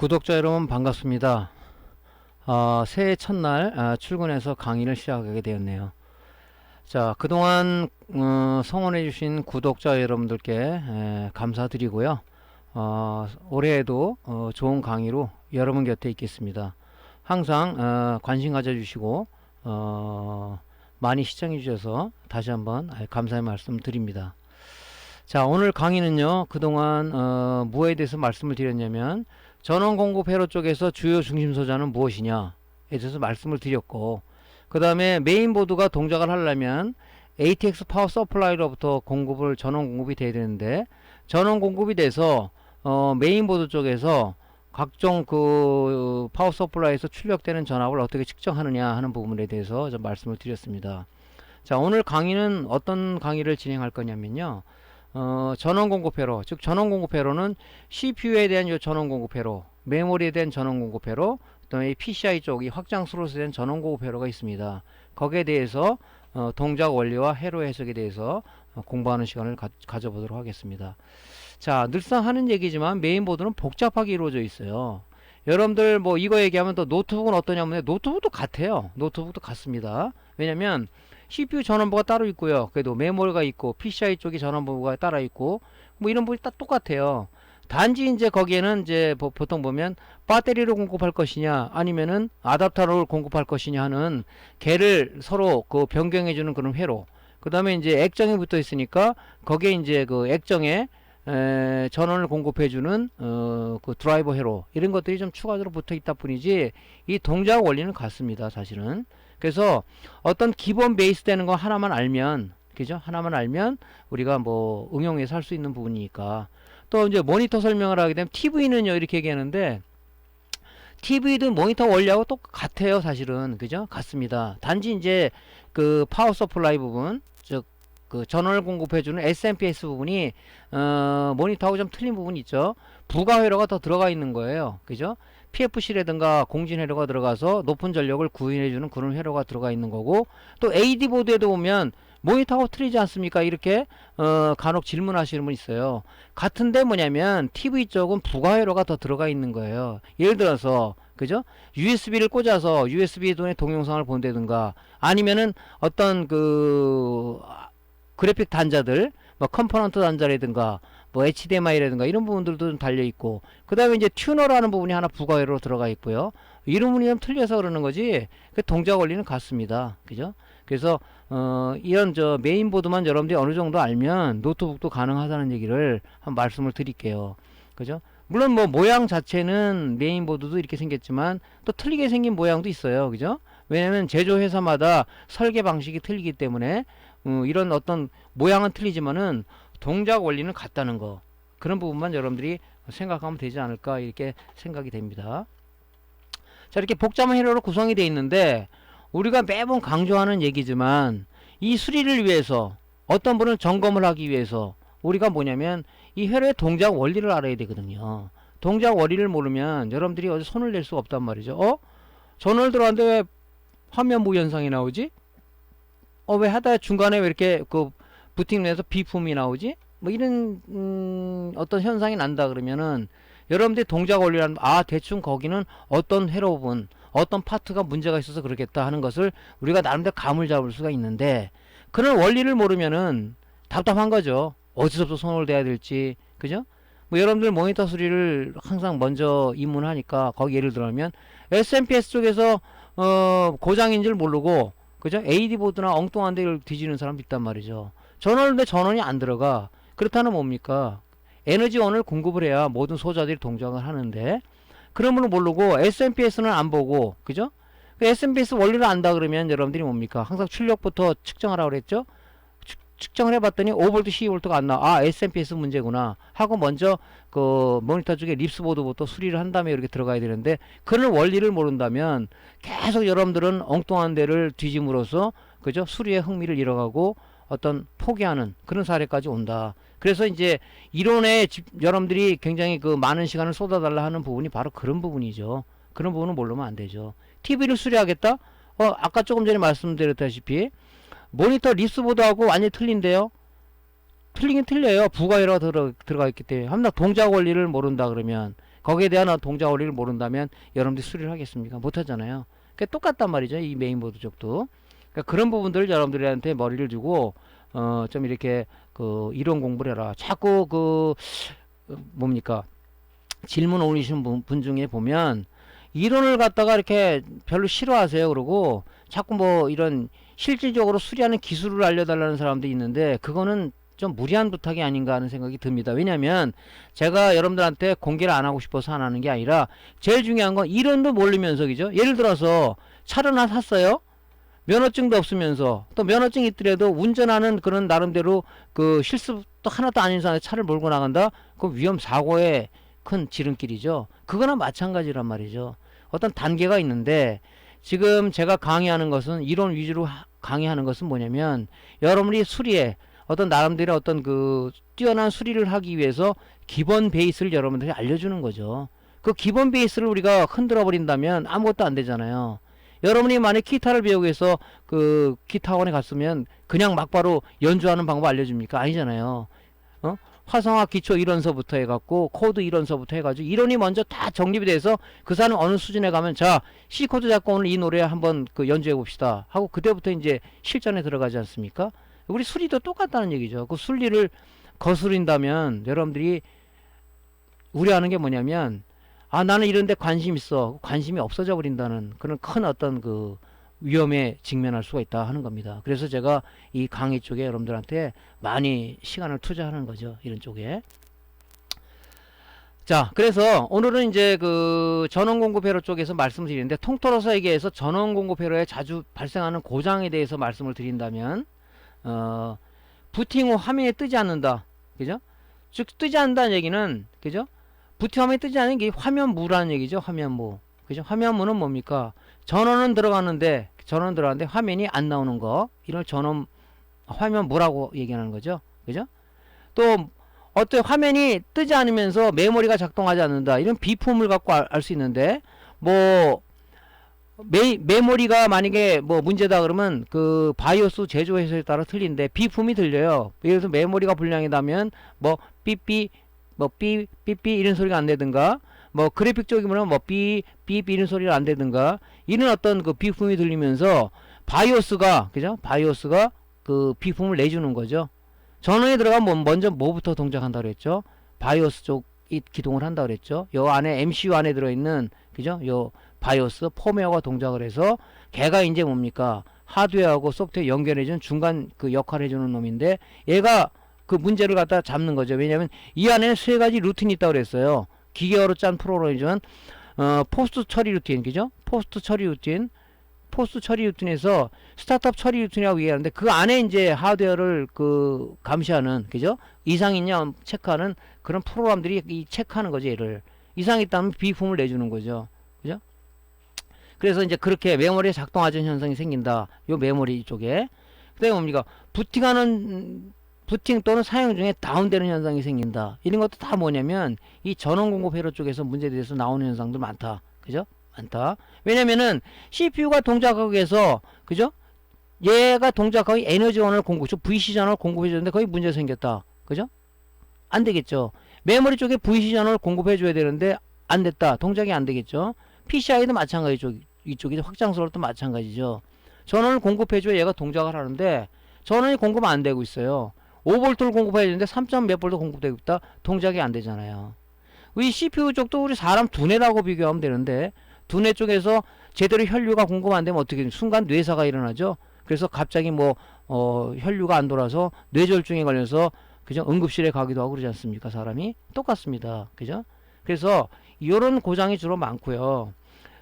구독자 여러분 반갑습니다. 새해 첫날 출근해서 강의를 시작하게 되었네요. 자, 그동안 성원해 주신 구독자 여러분들께 감사드리고요. 올해에도 좋은 강의로 여러분 곁에 있겠습니다. 항상 관심 가져주시고 많이 시청해 주셔서 다시 한번 감사의 말씀 드립니다. 자, 오늘 강의는요, 그동안 무엇에 대해서 말씀을 드렸냐면 전원 공급 회로 쪽에서 주요 중심 소자는 무엇이냐에 대해서 말씀을 드렸고, 그 다음에 메인보드가 동작을 하려면 ATX 파워 서플라이로부터 전원 공급이 돼야 되는데, 전원 공급이 돼서 메인보드 쪽에서 각종 그 파워 서플라이에서 출력되는 전압을 어떻게 측정하느냐 하는 부분에 대해서 좀 말씀을 드렸습니다. 자, 오늘 강의는 어떤 강의를 진행할 거냐면요, 전원 공급 회로, 즉 전원 공급 회로는 CPU에 대한 요 전원 공급 회로, 메모리에 대한 전원 공급 회로, 그다음에 PCI 쪽이 확장 스롯에 대한 전원 공급 회로가 있습니다. 거기에 대해서 동작 원리와 회로 해석에 대해서 공부하는 시간을 가져보도록 하겠습니다. 자, 늘상 하는 얘기지만 메인보드는 복잡하게 이루어져 있어요. 여러분들 뭐 이거 얘기하면 또 노트북은 어떠냐면 노트북도 같아요. 노트북도 같습니다. 왜냐면 CPU 전원부가 따로 있고요. 그래도 메모리가 있고 PCI 쪽이 전원부가 따로 있고 뭐 이런 부분이 다 똑같아요. 단지 이제 거기에는 이제 보통 보면 배터리를 공급할 것이냐 아니면은 아답터를 공급할 것이냐 하는 걔를 서로 그 변경해 주는 그런 회로. 그다음에 이제 액정이 붙어 있으니까 거기에 이제 그 액정에 전원을 공급해 주는 그 드라이버 회로, 이런 것들이 좀 추가적으로 붙어 있다 뿐이지 이 동작 원리는 같습니다, 사실은. 그래서 어떤 기본 베이스 되는 거 하나만 알면, 그죠? 하나만 알면 우리가 뭐 응용해서 할 수 있는 부분이니까. 또 이제 모니터 설명을 하게 되면 TV는요, 이렇게 얘기하는데 TV도 모니터 원리하고 똑같아요, 사실은. 그죠? 같습니다. 단지 이제 그 파워 서플라이 부분, 즉 그 전원을 공급해주는 SMPS 부분이 모니터하고 좀 틀린 부분이 있죠. 부가 회로가 더 들어가 있는 거예요. 그죠? PFC라든가 공진 회로가 들어가서 높은 전력을 구현해주는 그런 회로가 들어가 있는 거고, 또 AD 보드에도 보면 모니터하고 틀리지 않습니까? 이렇게 간혹 질문하시는 분 있어요. 같은데 뭐냐면 TV 쪽은 부가 회로가 더 들어가 있는 거예요. 예를 들어서 그죠? USB를 꽂아서 USB 돈의 동영상을 본다든가, 아니면은 어떤 그 그래픽 단자들, 뭐 컴포넌트 단자라든가 뭐 HDMI라든가 이런 부분들도 좀 달려 있고, 그 다음에 이제 튜너라는 부분이 하나 부가회로 들어가 있고요. 이런 부분이 좀 틀려서 그러는 거지 그 동작 원리는 같습니다. 그죠? 그래서 이런 저 메인보드만 여러분들이 어느 정도 알면 노트북도 가능하다는 얘기를 한 말씀을 드릴게요. 그죠? 물론 뭐 모양 자체는 메인보드도 이렇게 생겼지만 또 틀리게 생긴 모양도 있어요. 그죠? 왜냐면 제조회사마다 설계 방식이 틀리기 때문에 이런 어떤 모양은 틀리지만은 동작 원리는 같다는 거, 그런 부분만 여러분들이 생각하면 되지 않을까, 이렇게 생각이 됩니다. 자, 이렇게 복잡한 회로로 구성이 되어 있는데 우리가 매번 강조하는 얘기지만 이 수리를 위해서, 어떤 분은 점검을 하기 위해서 우리가 뭐냐면 이 회로의 동작 원리를 알아야 되거든요. 동작 원리를 모르면 여러분들이 어디 손을 낼 수가 없단 말이죠. 전원을 들어왔는데 왜 화면 무현상이 나오지? 왜 하다 중간에 왜 이렇게 그 부팅 내서 비품이 나오지? 뭐 이런 어떤 현상이 난다 그러면은 여러분들이 동작 원리라는, 대충 거기는 어떤 회로 부분, 어떤 파트가 문제가 있어서 그렇겠다 하는 것을 우리가 나름대로 감을 잡을 수가 있는데, 그런 원리를 모르면은 답답한 거죠. 어디서부터 손을 대야 될지. 그죠? 뭐 여러분들 모니터 수리를 항상 먼저 입문하니까 거기 예를 들면 SMPS 쪽에서 고장인 줄 모르고, 그죠? AD 보드나 엉뚱한 데를 뒤지는 사람도 있단 말이죠. 전원인데 전원이 안 들어가. 그렇다면 뭡니까? 에너지원을 공급을 해야 모든 소자들이 동작을 하는데, 그런 분은 모르고 SMPS는 안 보고, 그죠? 그 SMPS 원리를 안다 그러면 여러분들이 뭡니까? 항상 출력부터 측정하라고 그랬죠? 측정을 해봤더니 5V, 12V가 안 나와. SMPS 문제구나 하고 먼저 그 모니터 쪽에 립스보드부터 수리를 한 다음에 이렇게 들어가야 되는데, 그런 원리를 모른다면 계속 여러분들은 엉뚱한 데를 뒤짐으로써, 그죠? 수리의 흥미를 잃어가고 어떤 포기하는 그런 사례까지 온다. 그래서 이제 이론에 여러분들이 굉장히 그 많은 시간을 쏟아달라 하는 부분이 바로 그런 부분이죠. 그런 부분은 모르면 안 되죠. TV를 수리하겠다? 아까 조금 전에 말씀드렸다시피 모니터 립스보드하고 완전히 틀린데요. 틀리긴 틀려요. 부가회로가 들어가 있기 때문에. 한번 동작 원리를 모른다 그러면 거기에 대한 동작 원리를 모른다면 여러분들이 수리를 하겠습니까? 못하잖아요. 그러니까 똑같단 말이죠. 이 메인보드 쪽도. 그러니까 그런 부분들을 여러분들한테 머리를 주고 좀 이렇게 그 이론 공부를 해라. 자꾸 그 뭡니까 질문 올리시는 분 중에 보면 이론을 갖다가 이렇게 별로 싫어하세요. 그러고 자꾸 뭐 이런 실질적으로 수리하는 기술을 알려달라는 사람도 있는데 그거는 좀 무리한 부탁이 아닌가 하는 생각이 듭니다. 왜냐하면 제가 여러분들한테 공개를 안 하고 싶어서 안 하는 게 아니라 제일 중요한 건 이론도 모르면서 그죠? 예를 들어서 차를 하나 샀어요. 면허증도 없으면서 또 면허증이 있더라도 운전하는 그런 나름대로 그 실습도 하나도 아닌 사람이 차를 몰고 나간다? 그 위험 사고의 큰 지름길이죠. 그거나 마찬가지란 말이죠. 어떤 단계가 있는데 지금 제가 강의하는 것은 이론 위주로 강의하는 것은 뭐냐면 여러분이 수리에 어떤 나름대로 어떤 그 뛰어난 수리를 하기 위해서 기본 베이스를 여러분들이 알려주는 거죠. 그 기본 베이스를 우리가 흔들어 버린다면 아무것도 안 되잖아요. 여러분이 만약 기타를 배우기 위해서 그 기타 학원에 갔으면 그냥 막바로 연주하는 방법 알려줍니까? 아니잖아요. 화성학 기초 이론서부터 해갖고 코드 이론서부터 해가지고 이론이 먼저 다 정립이 돼서 그 사람 어느 수준에 가면 자 C 코드 잡고 오늘 이 노래 한번 그 연주해 봅시다 하고 그때부터 이제 실전에 들어가지 않습니까? 우리 수리도 똑같다는 얘기죠. 그 순리를 거스른다면 여러분들이 우려하는 게 뭐냐면 아 나는 이런데 관심 있어 관심이 없어져 버린다는 그런 큰 어떤 그 위험에 직면할 수가 있다 하는 겁니다. 그래서 제가 이 강의 쪽에 여러분들한테 많이 시간을 투자하는 거죠. 이런 쪽에. 자, 그래서 오늘은 이제 그 전원공급회로 쪽에서 말씀을 드리는데 통틀어서 얘기해서 전원공급회로에 자주 발생하는 고장에 대해서 말씀을 드린다면 부팅 후 화면이 뜨지 않는다. 그죠? 즉 뜨지 않는다는 얘기는 그죠? 부팅 화면이 뜨지 않는 게 화면무라는 얘기죠. 화면무. 그죠? 화면무는 뭡니까? 전원은 들어가는데 화면이 안 나오는 거 이걸 전원 화면무라고 얘기하는 거죠. 그죠? 또 어떤 화면이 뜨지 않으면서 메모리가 작동하지 않는다. 이런 비품을 갖고 알 수 있는데 뭐 메모리가 만약에 뭐 문제다 그러면 그 바이오스 제조 회사에 따라 틀린데 비품이 들려요. 예를 들어서 메모리가 불량이다면 뭐 삐삐 뭐 삐삐삐 이런 소리가 안 되든가 뭐 그래픽 쪽이면 뭐 삐삐 이런 소리가 안 되든가 이런 어떤 그 비품이 들리면서 바이오스가 그죠? 바이오스가 그 비품을 내주는 거죠. 전원이 들어가면 먼저 뭐부터 동작한다 그랬죠? 바이오스 쪽이 기동을 한다 그랬죠? 요 안에 MCU 안에 들어있는 그죠? 요 바이오스 펌웨어가 동작을 해서 걔가 이제 뭡니까? 하드웨어하고 소프트웨어 연결해주는 중간 그 역할을 해주는 놈인데 얘가 그 문제를 갖다 잡는 거죠. 왜냐면 이 안에는 세 가지 루틴이 있다고 그랬어요. 기계어로 짠 프로그램이지만 포스트 처리 루틴 그죠? 포스트 처리 루틴에서 스타트업 처리 루틴이라고 얘기하는데 그 안에 이제 하드웨어를 그 감시하는 그죠? 이상 있냐 체크하는 그런 프로그램들이 이 체크하는 거죠. 얘를 이상이 있다면 비품을 내주는 거죠. 그죠? 그래서 이제 그렇게 메모리에 작동하는 현상이 생긴다. 요 메모리 쪽에. 그다음에 뭡니까? 부팅 또는 사용 중에 다운되는 현상이 생긴다. 이런 것도 다 뭐냐면 이 전원 공급 회로 쪽에서 문제돼서 나오는 현상도 많다. 그죠? 많다. 왜냐면은 CPU가 동작하기 위해서 그죠? 얘가 동작하기 에너지원을 VC 전원을 공급해 주는데 거기 문제 생겼다. 그죠? 안 되겠죠. 메모리 쪽에 VC 전원을 공급해 줘야 되는데 안 됐다. 동작이 안 되겠죠. PCI도 마찬가지죠. 이쪽이 확장소도 마찬가지죠. 전원을 공급해 줘야 얘가 동작을 하는데 전원이 공급 안 되고 있어요. 5V를 공급해야 되는데 3. 몇 볼트 공급되고 있다. 동작이 안 되잖아요. 이 CPU 쪽도 우리 사람 두뇌라고 비교하면 되는데 두뇌 쪽에서 제대로 혈류가 공급 안 되면 어떻게 되냐. 순간 뇌사가 일어나죠. 그래서 갑자기 뭐 혈류가 안 돌아서 뇌졸중에 걸려서 그죠? 응급실에 가기도 하고 그러지 않습니까? 사람이 똑같습니다. 그죠? 그래서 이런 고장이 주로 많고요.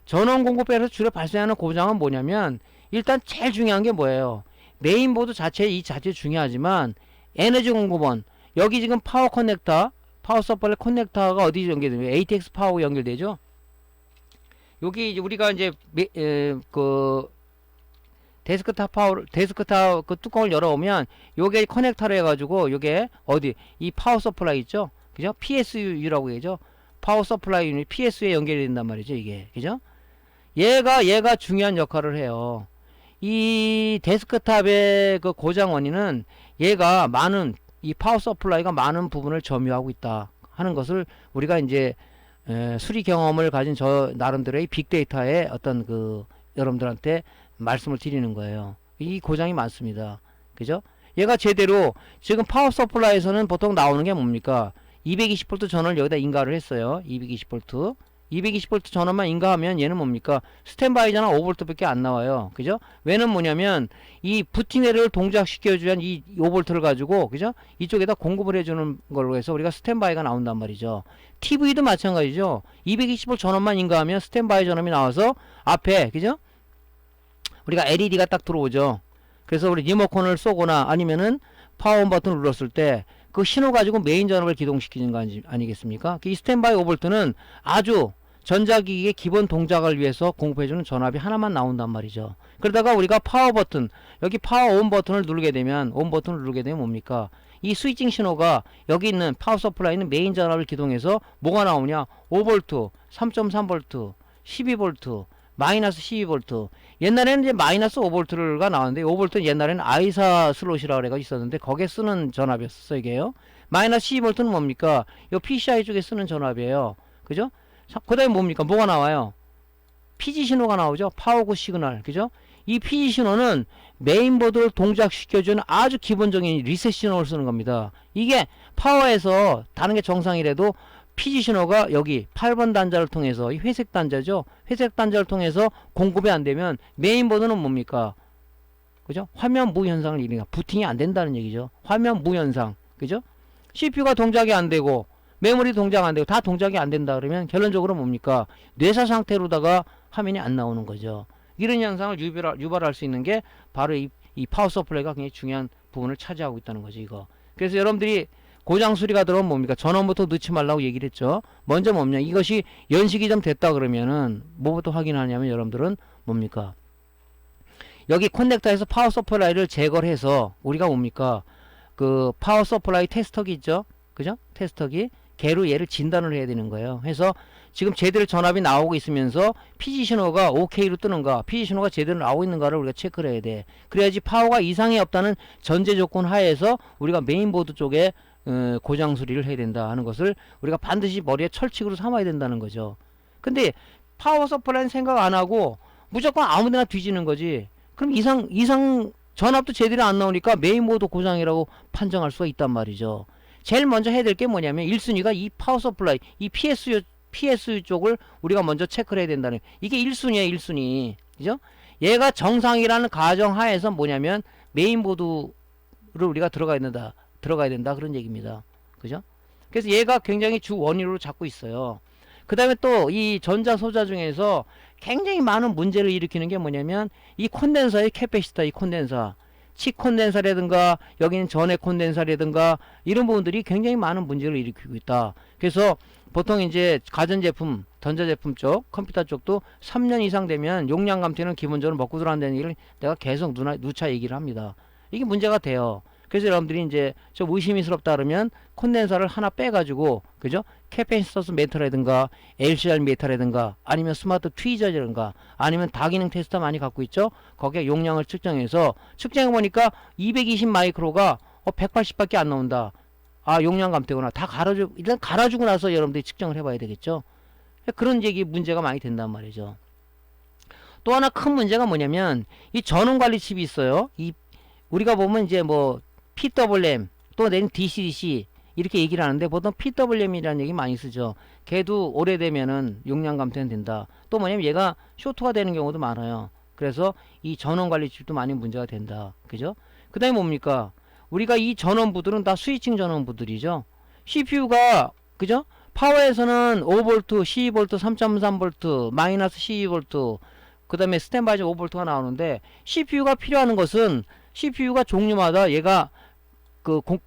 전원 공급에서 주로 발생하는 고장은 뭐냐면 일단 제일 중요한 게 뭐예요? 메인보드 이 자체 중요하지만 에너지 공급원 여기 지금 파워 커넥터 파워 서플라이 커넥터가 어디 연결되죠? ATX 파워 연결되죠? 여기 이제 우리가 이제 그 데스크탑 그 뚜껑을 열어오면 요게 커넥터로 해가지고 요게 어디 이 파워 서플라이 있죠? 그죠? PSU라고 얘기죠? 파워 서플라이 유닛 PSU에 연결이 된단 말이죠. 이게 그죠? 얘가 중요한 역할을 해요. 이 데스크탑의 그 고장 원인은 얘가 많은 이 파워 서플라이가 많은 부분을 점유하고 있다 하는 것을 우리가 이제 수리 경험을 가진 저 나름대로의 빅데이터의 어떤 여러분들한테 말씀을 드리는 거예요. 이 고장이 많습니다. 그죠? 얘가 제대로 지금 파워 서플라이에서는 보통 나오는 게 뭡니까? 220V 전원을 여기다 인가를 했어요. 220V. 220V 전원만 인가하면 얘는 뭡니까? 스탠바이잖아. 5V 밖에 안 나와요. 그죠? 왜는 뭐냐면 이 부팅회를 동작시켜주는 이 5V를 가지고, 그죠? 이쪽에다 공급을 해주는 걸로 해서 우리가 스탠바이가 나온단 말이죠. TV도 마찬가지죠. 220V 전원만 인가하면 스탠바이 전원이 나와서 앞에, 그죠? 우리가 LED가 딱 들어오죠. 그래서 우리 리모컨을 쏘거나 아니면은 파워온 버튼을 눌렀을 때 그 신호 가지고 메인 전압을 기동시키는 거 아니겠습니까? 이 스탠바이 5V는 아주 전자기기의 기본 동작을 위해서 공급해주는 전압이 하나만 나온단 말이죠. 그러다가 우리가 파워 버튼, 여기 파워 온 버튼을 누르게 되면, 온 버튼을 누르게 되면 뭡니까? 이 스위칭 신호가 여기 있는 파워 서플라이 있는 메인 전압을 기동해서 뭐가 나오냐? 5V, 3.3V, 12V, 마이너스 12V. 옛날에는 이제 마이너스 5V가 나왔는데 5V는 옛날에는 아이사 슬롯이라고 해가 있었는데 거기에 쓰는 전압이었어 이게요. 마이너스 12V는 뭡니까? 이 PCI 쪽에 쓰는 전압이에요. 그죠? 그 다음에 뭡니까? 뭐가 나와요? PG 신호가 나오죠. 파워구 시그널. 그죠? 이 PG 신호는 메인보드를 동작시켜주는 아주 기본적인 리셋 신호를 쓰는 겁니다. 이게 파워에서 다른 게 정상이라도 PG 신호가 여기 8번 단자를 통해서, 이 회색 단자죠. 회색 단자를 통해서 공급이 안 되면 메인보드는 뭡니까? 그죠? 화면 무 현상을 일으키니까 부팅이 안 된다는 얘기죠. 화면 무 현상. 그죠? CPU가 동작이 안 되고 메모리 동작 안 되고 다 동작이 안 된다 그러면 결론적으로 뭡니까? 뇌사 상태로다가 화면이 안 나오는 거죠. 이런 현상을 유발할 수 있는 게 바로 이 파워 서플라이가 굉장히 중요한 부분을 차지하고 있다는 거죠, 이거. 그래서 여러분들이 고장 수리가 들어오면 뭡니까? 전원부터 넣지 말라고 얘기를 했죠. 먼저 뭡니까? 이것이 연식이 좀 됐다 그러면은 뭐부터 확인하냐면 여러분들은 뭡니까? 여기 커넥터에서 파워 서플라이를 제거를 해서 우리가 뭡니까? 그 파워 서플라이 테스터기 있죠? 그죠? 테스터기. 걔로 얘를 진단을 해야 되는 거예요. 해서 지금 제대로 전압이 나오고 있으면서 PG 신호가 OK로 뜨는가, PG 신호가 제대로 나오고 있는가를 우리가 체크를 해야 돼. 그래야지 파워가 이상이 없다는 전제 조건 하에서 우리가 메인보드 쪽에 고장 수리를 해야 된다 하는 것을 우리가 반드시 머리에 철칙으로 삼아야 된다는 거죠. 근데 파워 서플라이는 생각 안 하고 무조건 아무데나 뒤지는 거지. 그럼 이상 전압도 제대로 안 나오니까 메인보드 고장이라고 판정할 수가 있단 말이죠. 제일 먼저 해야 될 게 뭐냐면 1순위가 이 파워 서플라이, 이 PSU 쪽을 우리가 먼저 체크를 해야 된다는, 이게 1순위에요 1순위. 그죠? 얘가 정상이라는 가정 하에서 뭐냐면 메인보드를 우리가 들어가야 된다 그런 얘기입니다. 그죠? 그래서 얘가 굉장히 주 원인으로 잡고 있어요. 그 다음에 또 이 전자 소자 중에서 굉장히 많은 문제를 일으키는 게 뭐냐면 이 콘덴서의 캐패시터, 이 콘덴서, 치 콘덴서라든가 여기는 전해 콘덴서라든가 이런 부분들이 굉장히 많은 문제를 일으키고 있다. 그래서 보통 이제 가전제품, 전자제품 쪽, 컴퓨터 쪽도 3년 이상 되면 용량 감퇴는 기본적으로 먹고 들어간다는 얘기를 내가 계속 누차 얘기를 합니다. 이게 문제가 돼요. 그래서 여러분들이 이제 좀 의심스럽다 그러면 콘덴서를 하나 빼가지고, 그죠? 캐패시터스 메터라든가 LCR 메터라든가 아니면 스마트 트위저라든가 아니면 다기능 테스터 많이 갖고 있죠? 거기에 용량을 측정해서 측정해보니까 220 마이크로가 180밖에 안 나온다. 아, 용량 감퇴구나. 다 일단 갈아주고 나서 여러분들이 측정을 해봐야 되겠죠? 그런 얘기 문제가 많이 된단 말이죠. 또 하나 큰 문제가 뭐냐면 이 전원관리 칩이 있어요. 우리가 보면 이제 뭐 PWM 또 내는 DCDC 이렇게 얘기를 하는데 보통 PWM이라는 얘기 많이 쓰죠. 걔도 오래되면은 용량 감퇴는 된다. 또 뭐냐면 얘가 쇼트가 되는 경우도 많아요. 그래서 이 전원관리칩도 많이 문제가 된다. 그죠? 그 다음에 뭡니까? 우리가 이 전원부들은 다 스위칭 전원부들이죠. CPU가 그죠? 파워에서는 5V, 12V, 3.3V, 마이너스 12V, 그 다음에 스탠바이 5V가 나오는데 CPU가 필요한 것은 CPU가 종류마다 얘가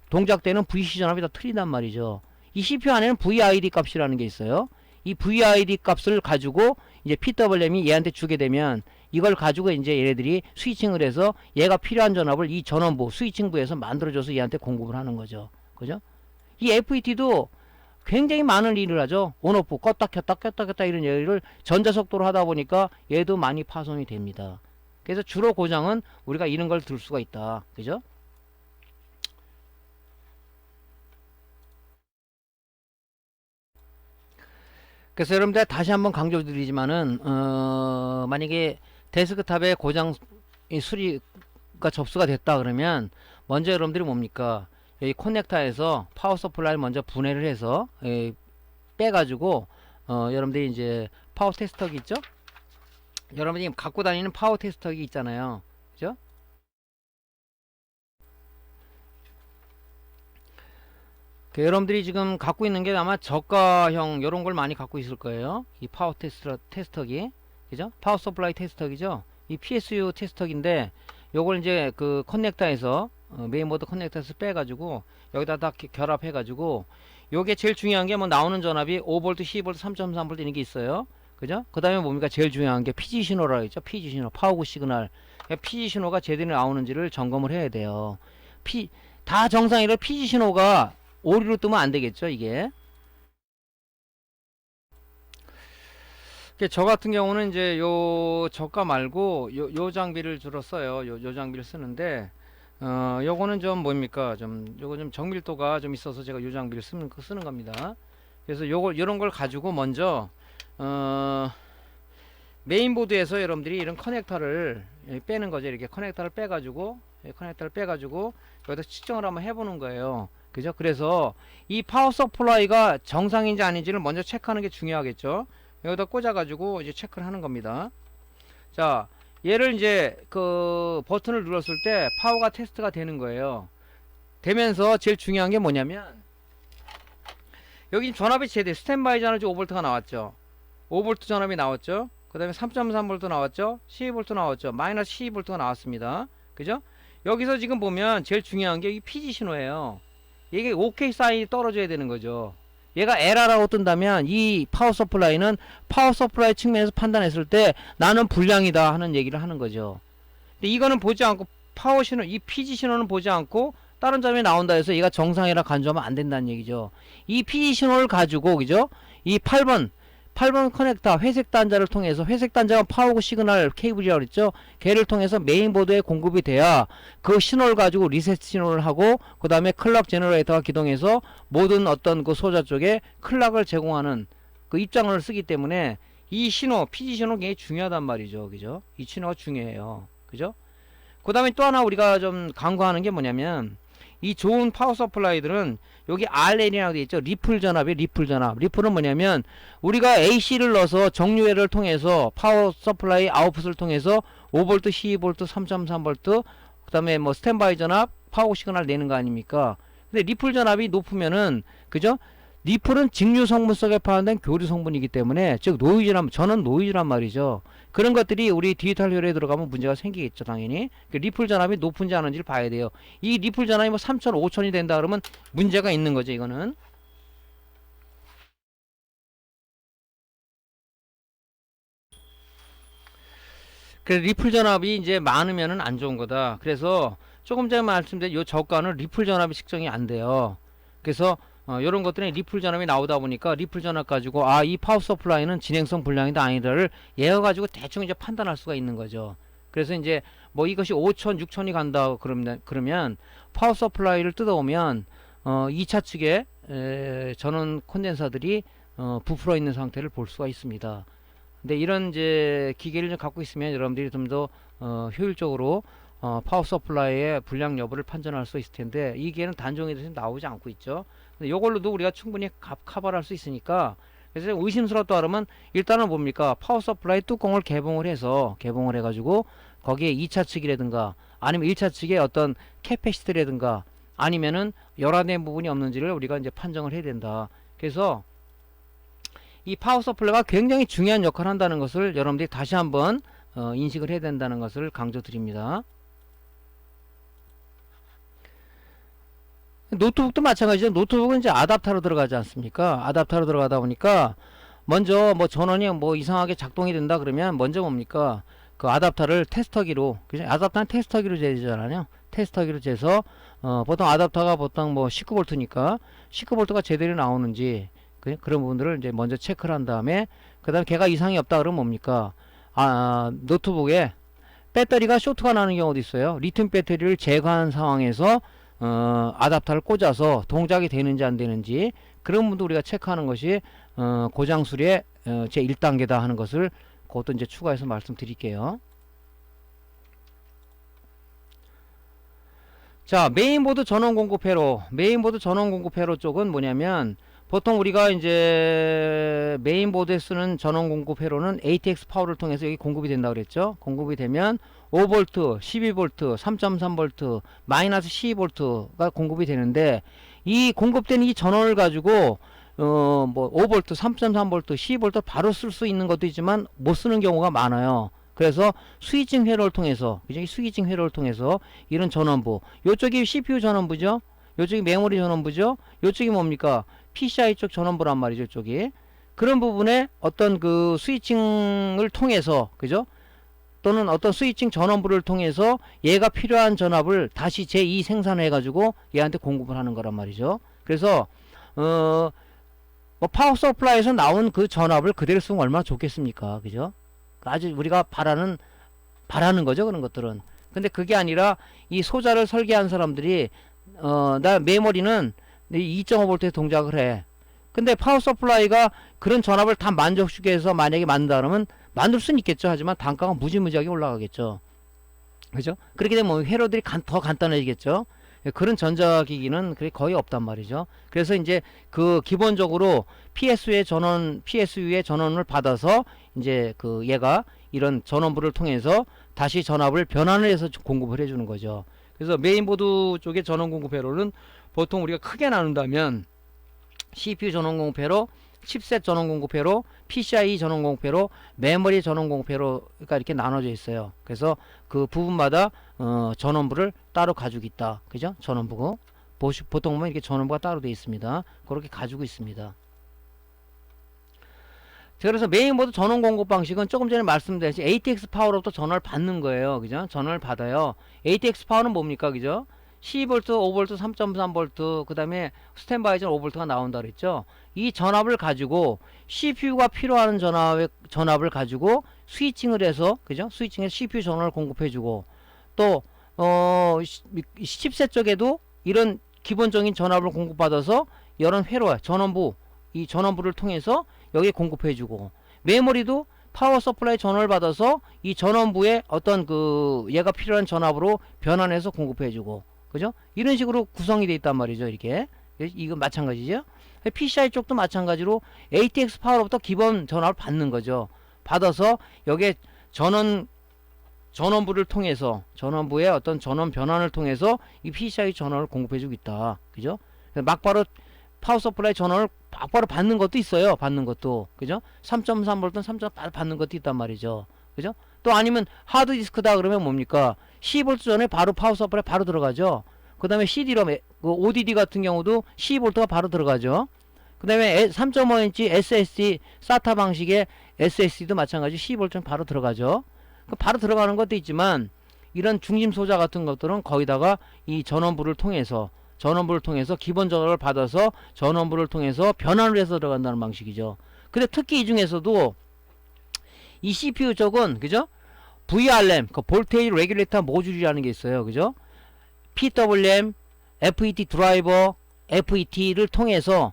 동작되는 VC 전압이 다 틀린단 말이죠. 이 CPU 안에는 VID 값이라는 게 있어요. 이 VID 값을 가지고 이제 PWM이 얘한테 주게 되면 이걸 가지고 이제 얘네들이 스위칭을 해서 얘가 필요한 전압을 이 전원부, 스위칭부에서 만들어줘서 얘한테 공급을 하는 거죠. 그죠? 이 FET도 굉장히 많은 일을 하죠. 온오프, 껐다 켰다 이런 얘기를 전자속도로 하다 보니까 얘도 많이 파손이 됩니다. 그래서 주로 고장은 우리가 이런 걸 들 수가 있다. 그죠? 그래서 여러분들 다시 한번 강조드리지만은 만약에 데스크탑에 고장 이 수리가 접수가 됐다 그러면 먼저 여러분들이 뭡니까, 여기 커넥터에서 파워 서플라이를 먼저 분해를 해서 빼가지고 여러분들이 이제 파워 테스터기 있죠? 여러분이 갖고 다니는 파워 테스터기 있잖아요, 그죠? 여러분들이 지금 갖고 있는 게 아마 저가형 이런 걸 많이 갖고 있을 거예요. 이 파워 테스터기, 그죠? 파워 서플라이 테스터기죠. 이 PSU 테스터기인데 요걸 이제 그 커넥터에서 메인보드 커넥터에서 빼가지고 여기다 다 결합해가지고, 요게 제일 중요한 게 뭐 나오는 전압이 5V, 12V, 3.3V 이런 게 있어요. 그죠? 그 다음에 뭡니까? 제일 중요한 게 PG 신호라고 했죠. PG 신호, 파워구 시그널. PG 신호가 제대로 나오는지를 점검을 해야 돼요. 다 정상이라 PG 신호가 오류로 뜨면 안 되겠죠, 이게. 저 같은 경우는 이제 요 저가 말고 요 장비를 주로 써요. 요 장비를 쓰는데 요거는 좀 뭡니까, 요거 좀 정밀도가 좀 있어서 제가 요 장비를 쓰는 겁니다. 그래서 요런 걸 가지고 먼저 메인보드에서 여러분들이 이런 커넥터를 빼는 거죠. 이렇게 커넥터를 빼가지고 여기다 측정을 한번 해보는 거예요. 그죠? 그래서 이 파워 서플라이가 정상인지 아닌지를 먼저 체크하는 게 중요하겠죠. 여기다 꽂아가지고 이제 체크를 하는 겁니다. 자, 얘를 이제 그 버튼을 눌렀을 때 파워가 테스트가 되는 거예요. 되면서 제일 중요한 게 뭐냐면, 여기 전압이 제대로 스탠바이 전압이 5V가 나왔죠. 5V 전압이 나왔죠. 그 다음에 3.3V 나왔죠. 12V 나왔죠. 마이너스 12V가 나왔습니다. 그죠? 여기서 지금 보면 제일 중요한 게 이 PG 신호예요. 이게 OK 사인이 떨어져야 되는 거죠. 얘가 에러라고 뜬다면 이 파워 서플라이는 파워 서플라이 측면에서 판단했을 때 나는 불량이다 하는 얘기를 하는 거죠. 근데 이거는 보지 않고, 파워 신호, 이 PG 신호는 보지 않고 다른 점이 나온다 해서 얘가 정상이라 간주하면 안 된다는 얘기죠. 이 PG 신호를 가지고, 그죠? 이 8번 커넥터 회색 단자를 통해서, 회색 단자가 파워구 시그널 케이블이라고 그랬죠. 걔를 통해서 메인보드에 공급이 돼야 그 신호를 가지고 리셋 신호를 하고, 그 다음에 클럭 제너레이터가 기동해서 모든 어떤 그 소자 쪽에 클락을 제공하는 그 입장을 쓰기 때문에 이 신호, PG 신호가 굉장히 중요하단 말이죠. 그죠? 이 신호가 중요해요. 그죠? 그 다음에 또 하나 우리가 좀 간과하는 게 뭐냐면, 이 좋은 파워 서플라이들은 여기 RL이라고 되어 있죠. 리플 전압이 리플 전압. 리플은 뭐냐면, 우리가 AC를 넣어서 정류회를 통해서 파워 서플라이 아웃풋을 통해서 5V, 12V, 3.3V, 그 다음에 뭐 스탠바이 전압, 파워 시그널 내는 거 아닙니까? 근데 리플 전압이 높으면은, 그죠? 리플은 직류 성분 속에 포함된 교류 성분이기 때문에, 즉 저는 노이즈란 말이죠. 그런 것들이 우리 디지털 효율에 들어가면 문제가 생기겠죠, 당연히. 리플 전압이 높은지 않은지를 봐야 돼요. 이 리플 전압이 뭐 3,000, 5,000이 된다 그러면 문제가 있는 거죠, 이거는. 그래서 리플 전압이 이제 많으면은 안 좋은 거다. 그래서 조금 전에 말씀드린 요 저가는 리플 전압이 측정이 안 돼요. 그래서 요런 것들은 리플 전압이 나오다 보니까 리플 전압 가지고 이 파워 서플라이는 진행성 불량이다 아니다를 얘가 가지고 대충 이제 판단할 수가 있는 거죠. 그래서 이제 뭐 이것이 5,000, 6,000이 간다 그러면 파워 서플라이를 뜯어오면 2차 측에 전원 콘덴서들이 부풀어 있는 상태를 볼 수가 있습니다. 근데 이런 이제 기계를 좀 갖고 있으면 여러분들이 좀 더 효율적으로 파워 서플라이의 불량 여부를 판단할 수 있을 텐데, 이 기계는 단종이 돼서 나오지 않고 있죠. 근데 이걸로도 우리가 충분히 커버할 수 있으니까, 그래서 의심스럽다 그러면 일단은 뭡니까, 파워 서플라이 뚜껑을 개봉을 해가지고 거기에 2차 측이라든가 아니면 1차 측의 어떤 캐패시티라든가 아니면은 열화된 부분이 없는지를 우리가 이제 판정을 해야 된다. 그래서 이 파워 서플라이가 굉장히 중요한 역할을 한다는 것을 여러분들이 다시 한번 인식을 해야 된다는 것을 강조드립니다. 노트북도 마찬가지죠. 노트북은 이제 아답터로 들어가지 않습니까? 아답터로 들어가다 보니까 먼저 뭐 전원이 뭐 이상하게 작동이 된다 그러면 먼저 뭡니까, 그 아답터를 테스터기로, 그죠? 아답터는 테스터기로 재잖아요. 테스터기로 재서 보통 아답터가 보통 뭐 19V니까 19V가 제대로 나오는지 그런 부분들을 이제 먼저 체크를 한 다음에, 그 다음에 걔가 이상이 없다 그러면 뭡니까, 노트북에 배터리가 쇼트가 나는 경우도 있어요. 리튬 배터리를 제거한 상황에서 아답터를 꽂아서 동작이 되는지 안 되는지 그런 부분도 우리가 체크하는 것이 고장 수리의 제 1단계다 하는 것을 그것도 이제 추가해서 말씀드릴게요. 자, 메인보드 전원 공급 회로. 메인보드 전원 공급 회로 쪽은 뭐냐면, 보통 우리가 이제 메인보드에 쓰는 전원 공급 회로는 ATX 파워를 통해서 여기 공급이 된다 그랬죠. 공급이 되면 5V, 12V, 3.3V, 마이너스 12V가 공급이 되는데, 이 공급된 이 전원을 가지고 뭐 5V, 3.3V, 12V 바로 쓸 수 있는 것도 있지만 못 쓰는 경우가 많아요. 그래서 스위칭 회로를 통해서, 그죠? 이 스위칭 회로를 통해서 이런 전원부, 요쪽이 CPU 전원부죠, 요쪽이 메모리 전원부죠, 요쪽이 뭡니까? PCI 쪽 전원부란 말이죠, 이쪽이. 그런 부분에 어떤 그 스위칭을 통해서, 그죠? 또는 어떤 스위칭 전원부를 통해서 얘가 필요한 전압을 다시 제2 생산해 가지고 얘한테 공급을 하는 거란 말이죠. 그래서 뭐 파워 서플라이에서 나온 그 전압을 그대로 쓰면 얼마나 좋겠습니까, 그죠? 아주 우리가 바라는 거죠, 그런 것들은. 근데 그게 아니라 이 소자를 설계한 사람들이 나 메모리는 2.5V에 동작을 해. 근데 파워 서플라이가 그런 전압을 다 만족시켜 해서 만약에 만든다 그러면 만들 수는 있겠죠. 하지만 단가가 무지무지하게 올라가겠죠. 그죠? 그렇게 되면 회로들이 더 간단해지겠죠. 그런 전자기기는 거의 없단 말이죠. 그래서 이제 그 기본적으로 PSU의 전원을 받아서 이제 그 얘가 이런 전원부를 통해서 다시 전압을 변환을 해서 공급을 해주는 거죠. 그래서 메인보드 쪽의 전원 공급 회로는 보통 우리가 크게 나눈다면 CPU 전원 공급 회로, 칩셋 전원 공급 회로, PCIe 전원 공급 회로, 메모리 전원 공급 회로가 이렇게 나눠져 있어요. 그래서 그 부분마다 전원부를 따로 가지고 있다. 그죠? 전원부고 보통 보면 이렇게 전원부가 따로 되어 있습니다. 그렇게 가지고 있습니다. 그래서 메인보드 전원 공급 방식은 조금 전에 말씀드렸듯이 ATX 파워로부터 전원을 받는 거예요. 그죠? 전원을 받아요. ATX 파워는 뭡니까? 그죠? 12V, 5V, 3.3V, 그 다음에 스탠바이 전 5V가 나온다 그랬죠. 이 전압을 가지고 CPU가 필요한 전압을 가지고 스위칭을 해서, 그죠? 스위칭해서 CPU 전원을 공급해주고, 또 칩셋 쪽에도 이런 기본적인 전압을 공급받아서 이런 회로, 이 전원부를 통해서 여기에 공급해주고, 메모리도 파워 서플라이 전원을 받아서 이 전원부에 어떤 얘가 필요한 전압으로 변환해서 공급해주고, 그죠? 이런 식으로 구성이 되어 있단 말이죠. 이렇게. 이건 마찬가지죠. PCI 쪽도 마찬가지로 ATX 파워로부터 기본 전압을 받는 거죠. 받아서 여기에 전원부를 통해서, 전원부의 어떤 전원 변환을 통해서 이 PCI 전원을 공급해주고 있다. 그죠? 막바로 파워 서플라이 전원을 막바로 받는 것도 있어요. 받는 것도. 그죠? 3.3V는 3.8 받는 것도 있단 말이죠. 그죠? 또 아니면 하드디스크다 그러면 뭡니까? 12V 전에 바로 파워 서플라이 바로 들어가죠. 그 다음에 CD롬, ODD 같은 경우도 12V가 바로 들어가죠. 그 다음에 3.5인치 SSD, SATA 방식의 SSD도 마찬가지 12V 바로 들어가죠. 바로 들어가는 것도 있지만, 이런 중심 소자 같은 것들은 거기다가 이 전원부를 통해서 기본 전원을 받아서 전원부를 통해서 변환을 해서 들어간다는 방식이죠. 근데 특히 이 중에서도 이 CPU 쪽은, 그죠? VRM, 볼테이지 레귤레이터 모듈이라는 게 있어요. 그죠? PWM, FET 드라이버, FET를 통해서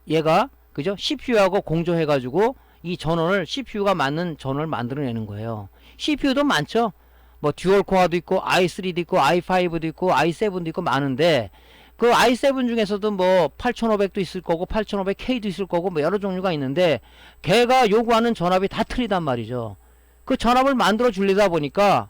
얘가, 그죠? CPU하고 공조해가지고 이 전원을, CPU가 맞는 전원을 만들어내는 거예요. CPU도 많죠? 뭐 듀얼 코어도 있고, i3도 있고, i5도 있고, i7도 있고 많은데, 그 i7 중에서도 뭐 8500도 있을 거고 8500K도 있을 거고 뭐 여러 종류가 있는데, 걔가 요구하는 전압이 다 틀리단 말이죠. 그 전압을 만들어 줄리다 보니까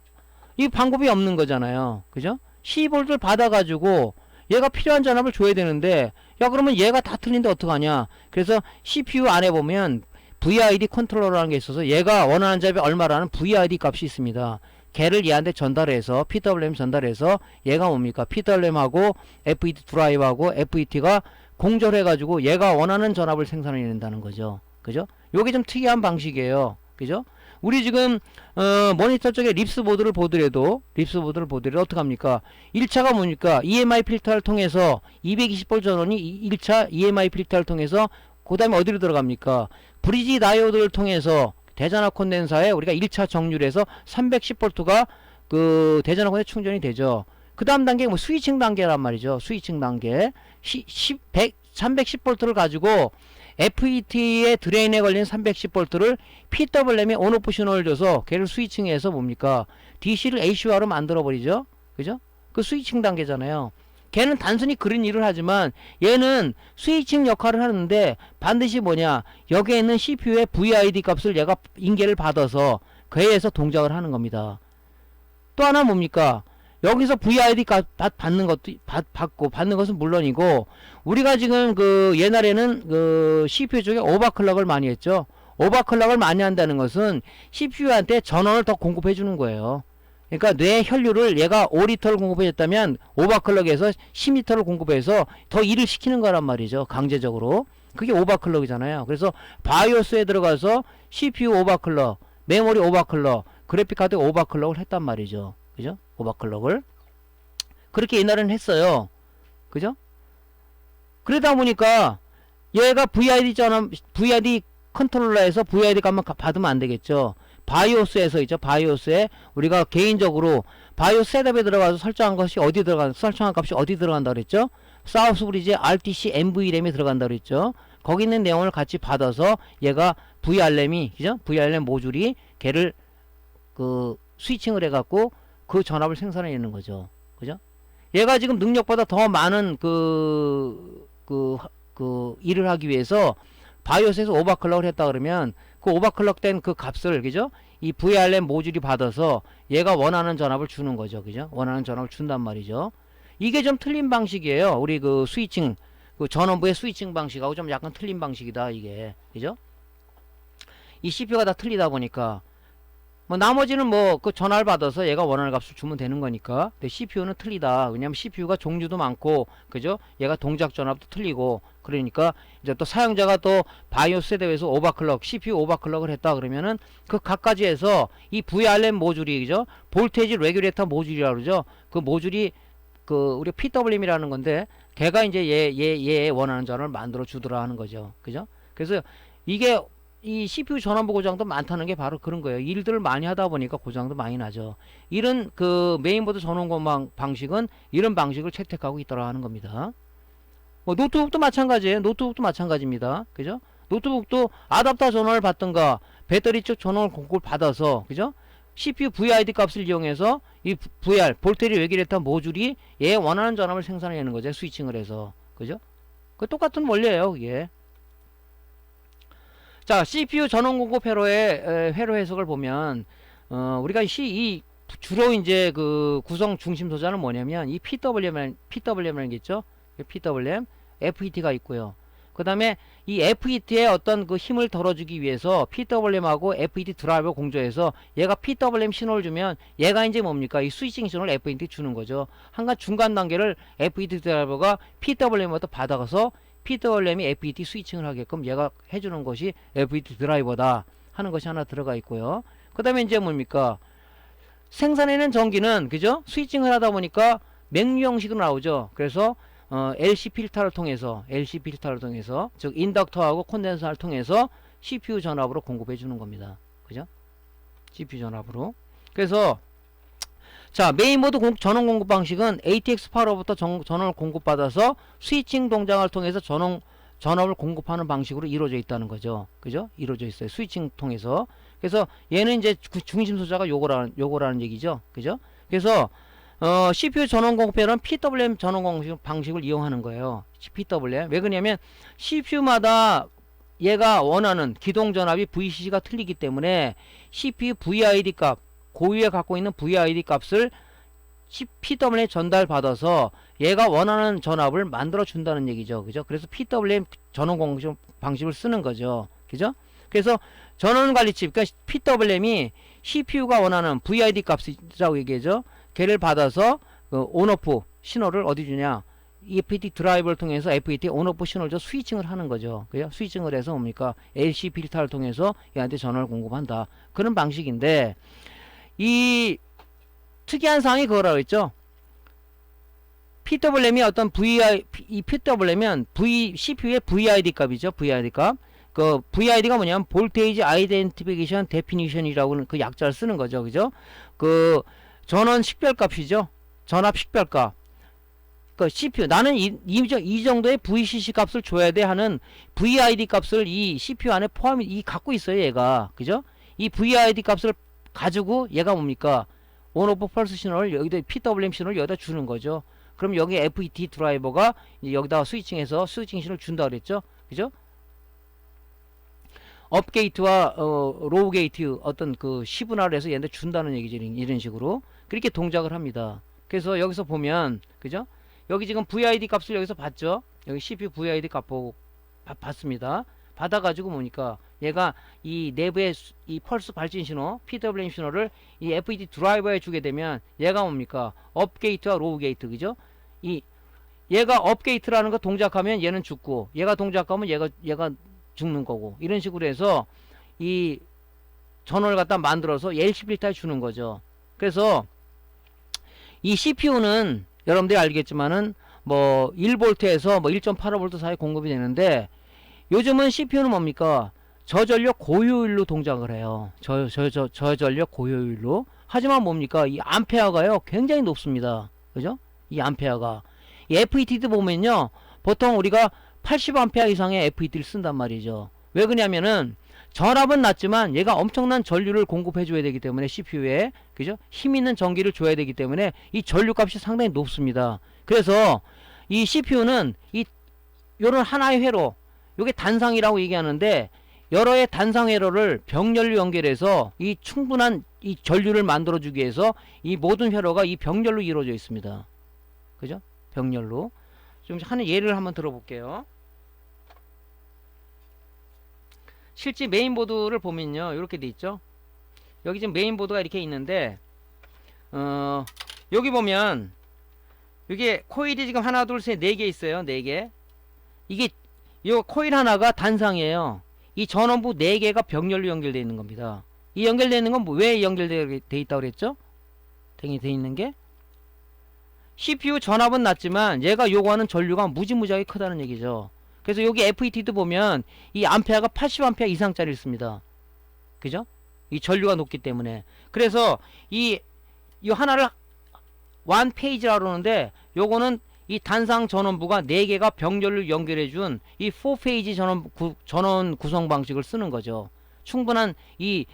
이 방법이 없는 거잖아요. 그죠? 12V를 받아가지고 얘가 필요한 전압을 줘야 되는데, 야 그러면 얘가 다 틀린데 어떡하냐. 그래서 CPU 안에 보면 VID 컨트롤러라는 게 있어서 얘가 원하는 잡이 얼마라는 VID 값이 있습니다. 걔를 얘한테 전달해서 PWM 전달해서 얘가 뭡니까? PWM하고 FET 드라이브하고 FET가 공조해가지고 얘가 원하는 전압을 생산해낸다는 거죠. 그죠? 요게 좀 특이한 방식이에요. 그죠? 우리 지금 모니터 쪽에 립스 보드를 보더라도 어떡합니까? 1차가 뭡니까? EMI 필터를 통해서 220V 전원이 1차 EMI 필터를 통해서 그 다음에 어디로 들어갑니까? 브리지 다이오드를 통해서 대전압 콘덴서에 우리가 1차 정률에서 310V가 그 대전압 콘덴서 충전이 되죠. 그 다음 단계 뭐 스위칭 단계란 말이죠. 스위칭 단계 310V를 가지고 FET의 드레인에 걸린 310V를 PWM에 온오프 신호를 줘서 걔를 스위칭해서 뭡니까? DC를 AC화로 만들어 버리죠. 그죠? 그 스위칭 단계잖아요. 걔는 단순히 그런 일을 하지만 얘는 스위칭 역할을 하는데 반드시 뭐냐? 여기에 있는 CPU의 VID 값을 얘가 인계를 받아서 그에 의해서 동작을 하는 겁니다. 또 하나 뭡니까? 여기서 VID 값 받는 것도 받는 것은 물론이고, 우리가 지금 그 옛날에는 그 CPU 쪽에 오버클럭을 많이 했죠. 오버클럭을 많이 한다는 것은 CPU한테 전원을 더 공급해 주는 거예요. 그러니까 뇌 혈류를 얘가 5리터를 공급해 줬다면 오버클럭에서 10리터를 공급해서 더 일을 시키는 거란 말이죠. 강제적으로. 그게 오버클럭이잖아요. 그래서 바이오스에 들어가서 CPU 오버클럭, 메모리 오버클럭, 그래픽카드 오버클럭을 했단 말이죠. 그죠? 오버클럭을. 그렇게 옛날에는 했어요. 그죠? 그러다 보니까 얘가 VID 컨트롤러에서 VID 값만 받으면 안 되겠죠. 바이오스에서 있죠. 바이오스에 우리가 개인적으로 바이오스 셋업에 들어가서 설정한 값이 어디 들어간다 그랬죠? 사우스 브리지 RTC NVRAM에 들어간다 그랬죠? 거기 있는 내용을 같이 받아서 얘가 VRRAM이, 그죠? VRRAM 모듈이 걔를 그 스위칭을 해갖고 그 전압을 생산해내는 거죠. 그죠? 얘가 지금 능력보다 더 많은 일을 하기 위해서 바이오스에서 오버클럭을 했다 그러면 그 오버클럭 된 그 값을, 그죠? 이 VRM 모듈이 받아서 얘가 원하는 전압을 주는 거죠. 그죠? 원하는 전압을 준단 말이죠. 이게 좀 틀린 방식이에요. 우리 그 스위칭, 그 전원부의 스위칭 방식하고 좀 약간 틀린 방식이다, 이게. 그죠? 이 CPU가 다 틀리다 보니까 뭐 나머지는 뭐 그 전화를 받아서 얘가 원하는 값을 주면 되는 거니까. 근데 CPU는 틀리다. 왜냐면 CPU가 종류도 많고, 그죠? 얘가 동작 전압도 틀리고, 그러니까 이제 또 사용자가 또 바이오스 대회에서 오버클럭, CPU 오버클럭을 했다 그러면은 그 각가지에서 이 VRM 모듈이, 그죠? 볼테이지 레귤레이터 모듈이라고 그러죠? 그 모듈이 그 우리 PWM이라는 건데 걔가 이제 얘의 원하는 전압을 만들어 주더라 하는 거죠. 그죠? 그래서 이게 이 CPU 전원부 고장도 많다는 게 바로 그런 거예요. 일들을 많이 하다 보니까 고장도 많이 나죠. 이런 그 메인보드 전원 방식은 이런 방식을 채택하고 있더라 하는 겁니다. 뭐 노트북도 마찬가지예요. 노트북도 마찬가지입니다. 그죠? 노트북도 아답터 전원을 받던가 배터리 쪽 전원을 공급을 받아서, 그죠? CPU VID 값을 이용해서 이 VR 볼테리 레귤레이터 모듈이 얘 원하는 전압을 생산해내는 거죠. 스위칭을 해서. 그죠? 그 똑같은 원리예요, 이게. 자, CPU 전원 공급 회로의 회로 해석을 보면 우리가 주로 이제 그 구성 중심 소자는 뭐냐면 이 PWM이라는 게 있죠. PWM, FET가 있고요. 그 다음에 이 FET의 어떤 그 힘을 덜어주기 위해서 PWM하고 FET 드라이버 공조해서 얘가 PWM 신호를 주면 얘가 이제 뭡니까? 이 스위칭 신호를 FET 주는 거죠. 한간 중간 단계를 FET 드라이버가 PWM부터 받아가서 PWM이 FET 스위칭을 하게끔 얘가 해주는 것이 FET 드라이버다 하는 것이 하나 들어가 있고요. 그 다음에 이제 뭡니까? 생산해낸 전기는, 그죠? 스위칭을 하다 보니까 맥류 형식으로 나오죠. 그래서 LC 필터를 통해서 즉 인덕터하고 콘덴서를 통해서 CPU 전압으로 공급해 주는 겁니다. 그죠? CPU 전압으로. 그래서 자, 메인보드 전원 공급 방식은 ATX 파워로부터 전원을 공급받아서 스위칭 동작을 통해서 전압을 공급하는 방식으로 이루어져 있다는 거죠. 그죠? 이루어져 있어요. 스위칭 통해서. 그래서 얘는 이제 중심 소자가 요거라는 얘기죠. 그죠? 그래서 CPU 전원 공급에는 PWM 전원 공급 방식을 이용하는 거예요. PWM. 왜 그러냐면 CPU마다 얘가 원하는 기동 전압이 VCC가 틀리기 때문에 CPU VID 값, 고유에 갖고 있는 VID 값을 PWM에 전달받아서 얘가 원하는 전압을 만들어 준다는 얘기죠. 그죠? 그래서 PWM 전원 공급 방식을 쓰는 거죠. 그죠? 그래서 전원 관리칩, 그러니까 PWM이 CPU가 원하는 VID 값이라고 얘기하죠. 걔를 받아서 온오프 신호를 어디 주냐? FET 드라이버를 통해서 FET 온오프 신호를 줘 스위칭을 하는 거죠. 그죠? 스위칭을 해서 뭡니까? LC 필터를 통해서 얘한테 전원을 공급한다. 그런 방식인데 이 특이한 사항이 그거라고 했죠. PWM이 어떤 이 PWM은 CPU의 VID 값이죠. VID 값. 그 VID가 뭐냐면 볼테이지 아이덴티피케이션 데피니션이라고 그 약자를 쓰는 거죠. 그죠? 그 전원 식별값이죠. 전압 식별값. 그 CPU 나는 이 정도의 VCC 값을 줘야 돼 하는 VID 값을 이 CPU 안에 포함이 갖고 있어요 얘가. 그죠? 이 VID 값을 가지고 얘가 뭡니까? 온오프 펄스 신호를 여기다 PWM 신호를 여기다 주는 거죠. 그럼 여기 FET 드라이버가 여기다가 스위칭해서 스위칭 신호를 준다 그랬죠. 그죠? 업 게이트와 로우 게이트 어떤 그 시분할을 해서 얘한테 준다는 얘기죠. 이런 식으로 그렇게 동작을 합니다. 그래서 여기서 보면 그죠? 여기 지금 VID 값을 여기서 봤죠. 여기 CPU VID 값 보고 봤습니다. 받아가지고 뭐니까 얘가 이 내부의 이 펄스 발진 신호 PWM 신호를 이 FET 드라이버에 주게 되면 얘가 뭡니까? 업 게이트와 로우 게이트 그죠? 이 얘가 업 게이트라는 거 동작하면 얘는 죽고 얘가 동작하면 얘가 죽는 거고 이런 식으로 해서 이 전원을 갖다 만들어서 LC빌타에 주는 거죠. 그래서 이 CPU는 여러분들이 알겠지만은 뭐 1V에서 뭐 1.85V 사이 공급이 되는데 요즘은 CPU는 뭡니까? 저전력 고효율로 동작을 해요. 저전력 고효율로. 하지만 뭡니까? 이 암페어가요 굉장히 높습니다. 그죠? 이 암페어가 이 FET도 보면요 보통 우리가 80A 이상의 FET를 쓴단 말이죠. 왜 그러냐면은 전압은 낮지만 얘가 엄청난 전류를 공급해 줘야 되기 때문에 CPU에 그죠? 힘 있는 전기를 줘야 되기 때문에 이 전류 값이 상당히 높습니다. 그래서 이 CPU는 이 요런 하나의 회로 요게 단상이라고 얘기하는데 여러의 단상 회로를 병렬로 연결해서 이 충분한 이 전류를 만들어 주기 위해서 이 모든 회로가 이 병렬로 이루어져 있습니다. 그죠? 병렬로. 좀 하는 예를 한번 들어볼게요. 실제 메인보드를 보면요 이렇게 돼 있죠. 여기 지금 메인보드가 이렇게 있는데 여기 보면 이게 코일이 지금 하나 둘 셋 네 개 있어요. 네 개. 이게 요 코일 하나가 단상이에요. 이 전원부 네 개가 병렬로 연결되어 있는 겁니다. 이 연결되어 있는 건 왜 연결되어 있다고 그랬죠? 돼 있는 게 CPU 전압은 낮지만 얘가 요구하는 전류가 무지무지하게 크다는 얘기죠. 그래서 여기 FET도 보면 이 암페어가 80A 이상짜리를 씁니다. 그죠? 이 전류가 높기 때문에. 그래서 이 하나를 원 페이지라고 그러는데 요거는 이 단상 전원부가 4개가 병렬로 연결해준 이 4페이지 전원 구성 방식을 쓰는 거죠. 충분한 이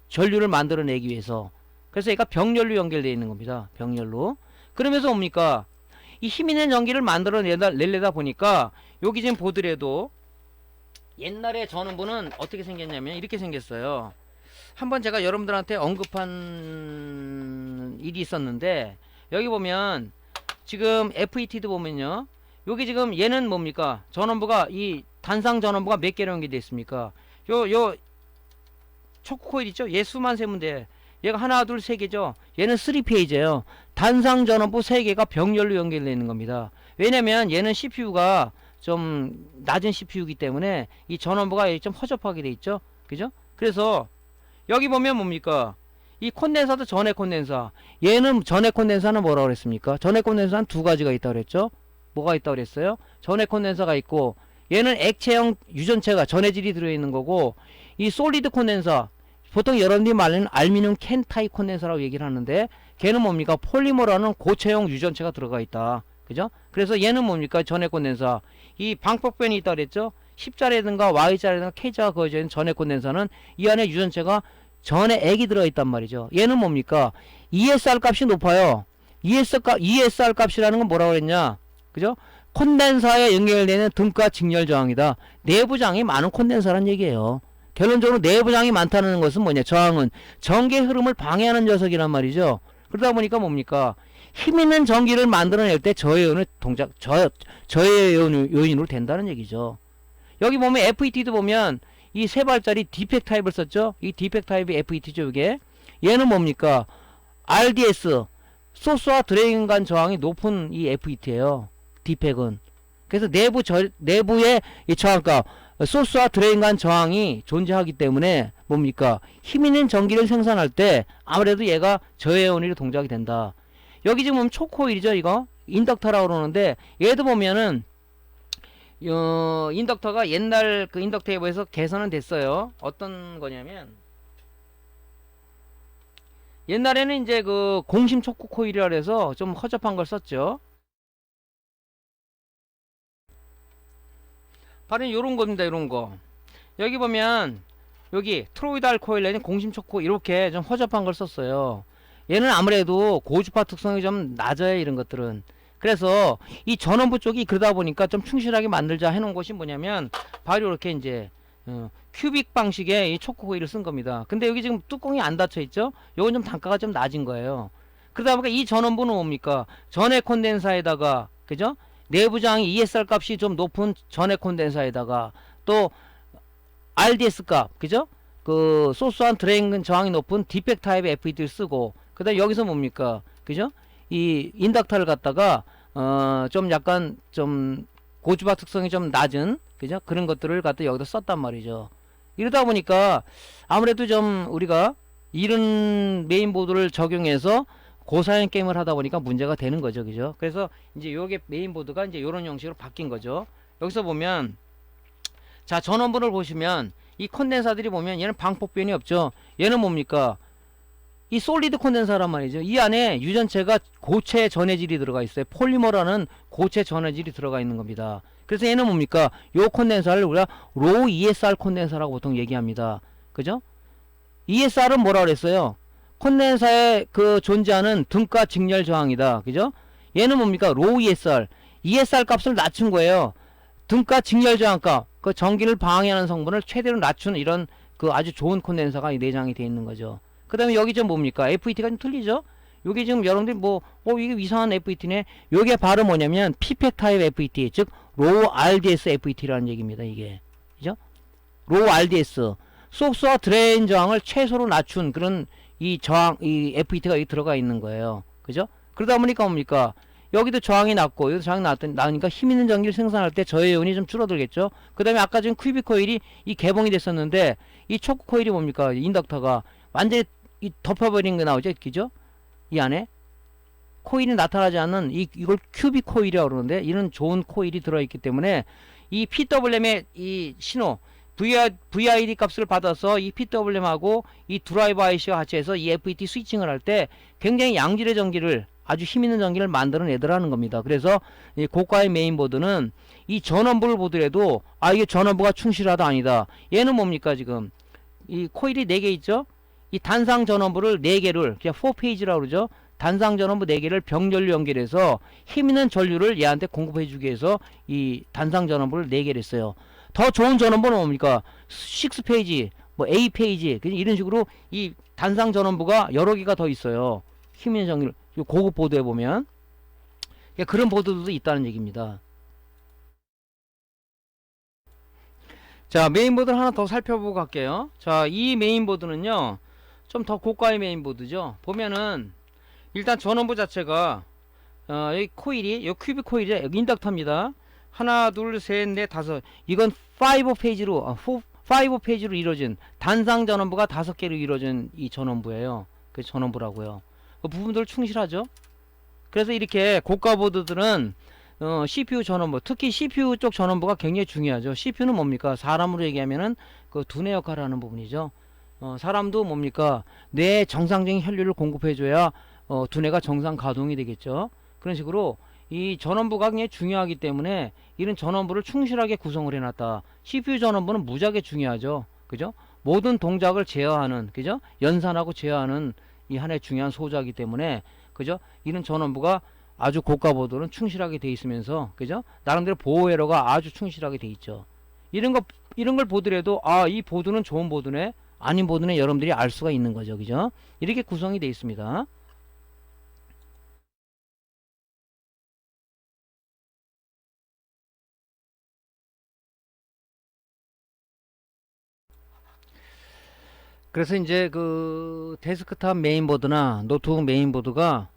전류를 만들어내기 위해서. 그래서 얘가 병렬로 연결되어 있는 겁니다. 병렬로. 그러면서 뭡니까? 이 힘있는 전기를 만들어내려다 보니까 여기 지금 보더라도 옛날에 전원부는 어떻게 생겼냐면 이렇게 생겼어요. 한번 제가 여러분들한테 언급한 일이 있었는데 여기 보면 지금 FET도 보면요. 여기 지금 얘는 뭡니까? 전원부가 이 단상 전원부가 몇 개로 연결되어 있습니까? 요 초코코일 있죠? 얘 수만 세면 돼. 얘가 하나 둘 세 개죠. 얘는 3페이지예요. 단상 전원부 3개가 병렬로 연결되어 있는 겁니다. 왜냐면 얘는 CPU가 좀 낮은 CPU이기 때문에 이 전원부가 좀 허접하게 돼 있죠. 그죠? 그래서 여기 보면 뭡니까? 이 콘덴서도 전해 콘덴서. 얘는 전해 콘덴서는 뭐라고 그랬습니까? 전해 콘덴서는 두 가지가 있다고 그랬죠. 뭐가 있다고 그랬어요? 전해 콘덴서가 있고 얘는 액체형 유전체가 전해질이 들어있는 거고 이 솔리드 콘덴서 보통 여러분들이 말하는 알루미늄 캔 타입 콘덴서라고 얘기를 하는데 걔는 뭡니까? 폴리머라는 고체형 유전체가 들어가 있다. 그죠? 그래서 얘는 뭡니까? 전해 콘덴서. 이 방폭변이 있다고 그랬죠? 십자라든가 Y자라든가 K자가 그어져 있는 전해 콘덴서는 이 안에 유전체가 전해 액이 들어있단 말이죠. 얘는 뭡니까? ESR 값이 높아요. ESR 값이라는 건 뭐라고 그랬냐? 그죠? 콘덴서에 연결되는 등가 직렬 저항이다. 내부장이 많은 콘덴서란 얘기예요. 결론적으로 내부장이 많다는 것은 뭐냐? 저항은 전기의 흐름을 방해하는 녀석이란 말이죠. 그러다 보니까 뭡니까? 힘있는 전기를 만들어낼 때 저해 요인으로 된다는 얘기죠. 여기 보면 FET도 보면 이 세 발짜리 디펙 타입을 썼죠. 이 디펙 타입이 FET죠. 이게 얘는 뭡니까? RDS 소스와 드레인 간 저항이 높은 이 FET예요. 디펙은. 그래서 내부의 이 저항값 소스와 드레인 간 저항이 존재하기 때문에 뭡니까? 힘있는 전기를 생산할 때 아무래도 얘가 저해온으로 동작이 된다. 여기 지금 보면 초코일이죠. 이거 인덕터라고 그러는데 얘도 보면은 인덕터가 옛날 그 인덕터에 비해서 개선은 됐어요. 어떤 거냐면 옛날에는 이제 그 공심 초코코일이라 해서 좀 허접한 걸 썼죠. 바로 요런 겁니다. 요런 거. 여기 보면 여기 트로이달 코일에는 공심 초코 이렇게 좀 허접한 걸 썼어요. 얘는 아무래도 고주파 특성이 좀 낮아요. 이런 것들은. 그래서 이 전원부 쪽이 그러다 보니까 좀 충실하게 만들자 해놓은 것이 뭐냐면 바로 이렇게 이제 큐빅 방식의 이 초코 코일을 쓴 겁니다. 근데 여기 지금 뚜껑이 안 닫혀 있죠? 요건 좀 단가가 좀 낮은 거예요. 그러다 보니까 이 전원부는 뭡니까? 전해 콘덴사에다가 그죠? 내부장이 ESR 값이 좀 높은 전해 콘덴사에다가 또 RDS 값 그죠? 그 소스한 드레인 저항이 높은 디펙 타입의 FET를 쓰고 그다음 여기서 뭡니까? 그죠? 이 인덕터를 갖다가 좀 약간 좀 고주파 특성이 좀 낮은 그죠? 그런 것들을 갖다 여기다 썼단 말이죠. 이러다 보니까 아무래도 좀 우리가 이런 메인보드를 적용해서 고사양 게임을 하다 보니까 문제가 되는 거죠. 그죠? 그래서 이제 요게 메인보드가 이제 요런 형식으로 바뀐 거죠. 여기서 보면 자, 전원부를 보시면 이 콘덴사들이 보면 얘는 방폭변이 없죠. 얘는 뭡니까? 이 솔리드 콘덴사란 말이죠. 이 안에 유전체가 고체 전해질이 들어가 있어요. 폴리머라는 고체 전해질이 들어가 있는 겁니다. 그래서 얘는 뭡니까? 요 콘덴사를 우리가 로우 ESR 콘덴사라고 보통 얘기합니다. 그죠? ESR은 뭐라 그랬어요? 콘덴사에 그 존재하는 등가 직렬 저항이다. 그죠? 얘는 뭡니까? 로우 ESR. ESR 값을 낮춘 거예요. 등가 직렬 저항값. 그 전기를 방해하는 성분을 최대로 낮춘 이런 그 아주 좋은 콘덴사가 내장이 되어 있는 거죠. 그 다음에 여기 좀 뭡니까? FET가 좀 틀리죠? 요게 지금 여러분들이 이게 이상한 FET네. 요게 바로 뭐냐면, 피펙 타입 FET, 즉, 로우 RDS FET라는 얘기입니다, 이게. 그죠? 로우 RDS. 소스와 드레인 저항을 최소로 낮춘 그런 이 저항, 이 FET가 여기 들어가 있는 거예요. 그죠? 그러다 보니까 뭡니까? 여기도 저항이 낮고, 여기도 저항이 나니까 힘 있는 전기를 생산할 때 저해요인이 좀 줄어들겠죠? 그 다음에 아까 지금 큐빅 코일이 이 개봉이 됐었는데, 이 초크 코일이 뭡니까? 인덕터가 완전히 이 덮어버린 게 나오죠, 그죠? 이 안에 코일이 나타나지 않는 이걸 큐빅 코일이라고 그러는데 이런 좋은 코일이 들어있기 때문에 이 PWM의 이 신호 VID 값을 받아서 이 PWM하고 이 드라이버 IC와 같이 해서 이 FET 스위칭을 할 때 굉장히 양질의 전기를 아주 힘있는 전기를 만들어내더라는 겁니다. 그래서 이 고가의 메인보드는 이 전원부를 보더라도 이게 전원부가 충실하다 아니다. 얘는 뭡니까 지금 이 코일이 4개 있죠? 이 단상 전원부를 4개를 그냥 4페이지라고 그러죠. 단상 전원부 4개를 병렬로 연결해서 힘있는 전류를 얘한테 공급해 주기 위해서 이 단상 전원부를 4개를 했어요. 더 좋은 전원부는 뭡니까? 6페이지, 뭐 8페이지 이런 식으로 이 단상 전원부가 여러 개가 더 있어요. 힘있는 전기를 고급 보드에 보면 그런 보드들도 있다는 얘기입니다. 자, 메인보드를 하나 더 살펴보고 갈게요. 자, 이 메인보드는요 좀 더 고가의 메인보드죠. 보면은 일단 전원부 자체가 여기 코일이 요 큐빅 코일이 여기 인덕터입니다. 하나 둘 셋 넷 다섯 이건 5페이지로 5페이지로 이루어진 단상 전원부가 5개로 이루어진 이 전원부예요. 그 전원부라고요. 그 부분들 충실하죠. 그래서 이렇게 고가 보드들은 CPU 전원부, 특히 CPU 쪽 전원부가 굉장히 중요하죠. CPU는 뭡니까? 사람으로 얘기하면은 그 두뇌 역할을 하는 부분이죠. 사람도 뭡니까? 뇌에 정상적인 혈류를 공급해줘야 두뇌가 정상 가동이 되겠죠. 그런 식으로 이 전원부가 굉장히 중요하기 때문에 이런 전원부를 충실하게 구성을 해놨다. CPU 전원부는 무지하게 중요하죠. 그죠? 모든 동작을 제어하는, 그죠? 연산하고 제어하는 이 하나의 중요한 소자이기 때문에, 그죠? 이런 전원부가 아주 고가 보드는 충실하게 돼 있으면서, 그죠? 나름대로 보호 회로가 아주 충실하게 돼 있죠. 이런 걸 보더라도, 이 보드는 좋은 보드네, 아닌 보드네, 여러분들이 알 수가 있는 거죠. 그죠? 이렇게 구성이 돼 있습니다. 그래서 이제 그 데스크탑 메인보드나 노트북 메인보드가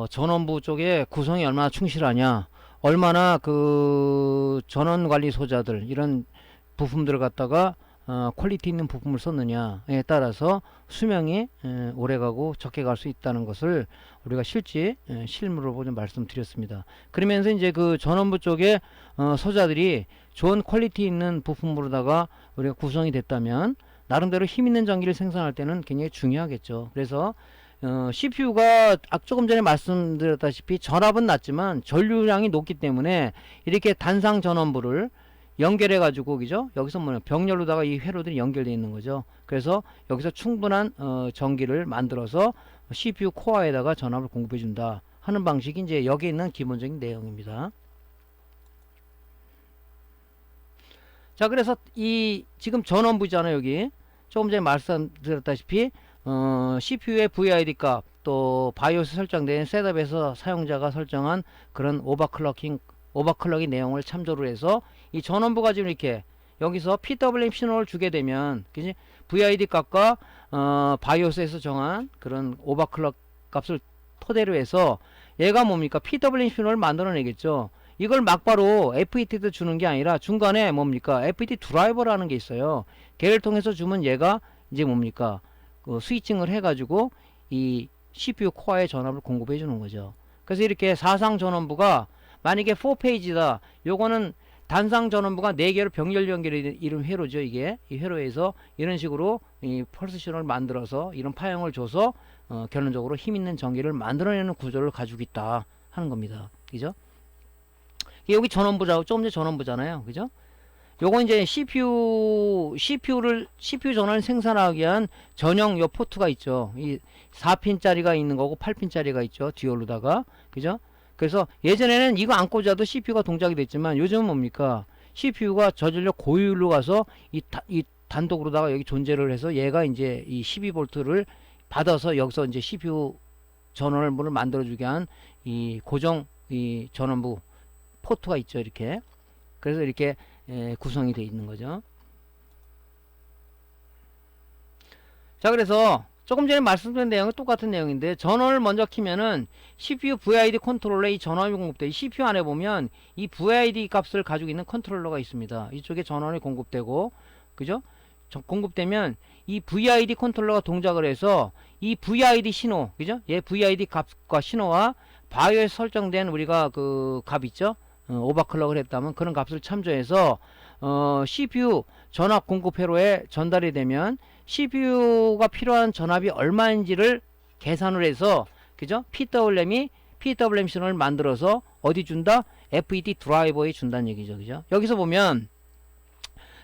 전원부 쪽에 구성이 얼마나 충실하냐, 얼마나 그 전원 관리 소자들 이런 부품들을 갖다가 퀄리티 있는 부품을 썼느냐에 따라서 수명이 오래가고 적게 갈 수 있다는 것을 우리가 실무로 좀 말씀드렸습니다. 그러면서 이제 그 전원부 쪽에 소자들이 좋은 퀄리티 있는 부품으로다가 우리가 구성이 됐다면 나름대로 힘있는 전기를 생산할 때는 굉장히 중요하겠죠. 그래서 CPU가 조금 전에 말씀드렸다시피 전압은 낮지만 전류량이 높기 때문에 이렇게 단상 전원부를 연결해 가지고 그죠? 여기서 뭐냐 병렬로다가 이 회로들이 연결되어 있는 거죠. 그래서 여기서 충분한 전기를 만들어서 CPU 코어에다가 전압을 공급해 준다 하는 방식이 이제 여기 있는 기본적인 내용입니다. 자, 그래서 이 지금 전원부잖아요. 여기 조금 전에 말씀드렸다시피 CPU의 VID 값, 또 바이오스 설정된 셋업에서 사용자가 설정한 그런 오버클럭이 내용을 참조를 해서 이 전원부가 지금 이렇게 여기서 PWM 신호를 주게 되면 그지? VID 값과 바이오스에서 정한 그런 오버클럭 값을 토대로 해서 얘가 뭡니까? PWM 신호를 만들어내겠죠. 이걸 막바로 FET도 주는 게 아니라 중간에 뭡니까? FET 드라이버라는 게 있어요. 걔를 통해서 주면 얘가 이제 뭡니까? 스위칭을 해가지고 이 CPU 코어에 전압을 공급해 주는 거죠. 그래서 이렇게 사상 전원부가 만약에 4페이지다. 요거는 단상 전원부가 4개로 병렬 연결이 이런 회로죠. 이게 이 회로에서 이런 식으로 이 펄스 신호를 만들어서 이런 파형을 줘서 결론적으로 힘있는 전기를 만들어내는 구조를 가지고 있다 하는 겁니다. 그죠? 여기 전원부자고 조금 전에 전원부잖아요. 그죠? 요거 이제 CPU 전원을 생산하기 위한 전용 요 포트가 있죠. 이 4핀짜리가 있는 거고 8핀짜리가 있죠. 듀얼로다가. 그죠? 그래서 예전에는 이거 안 꽂아도 CPU가 동작이 됐지만 요즘은 뭡니까? CPU가 저전력 고율로 가서 이 단독으로다가 여기 존재를 해서 얘가 이제 이 12V를 받아서 여기서 이제 CPU 전원을 만들어주게 한 이 고정 이 전원부 포트가 있죠. 이렇게. 그래서 이렇게 구성이 되어 있는 거죠. 자, 그래서 조금 전에 말씀드린 내용은 똑같은 내용인데 전원을 먼저 키면은 CPU VID 컨트롤러에 이 전원이 공급돼. CPU 안에 보면 이 VID 값을 가지고 있는 컨트롤러가 있습니다. 이쪽에 전원이 공급되고, 그죠? 공급되면 이 VID 컨트롤러가 동작을 해서 이 VID 신호, 그죠? 얘 VID 값과 신호와 바이오에 설정된 우리가 그 값 있죠? 오버클럭을 했다면 그런 값을 참조해서 CPU 전압 공급 회로에 전달이 되면 CPU가 필요한 전압이 얼마인지를 계산을 해서 그죠? PWM 신호를 만들어서 어디 준다? FET 드라이버에 준다는 얘기죠. 그죠? 여기서 보면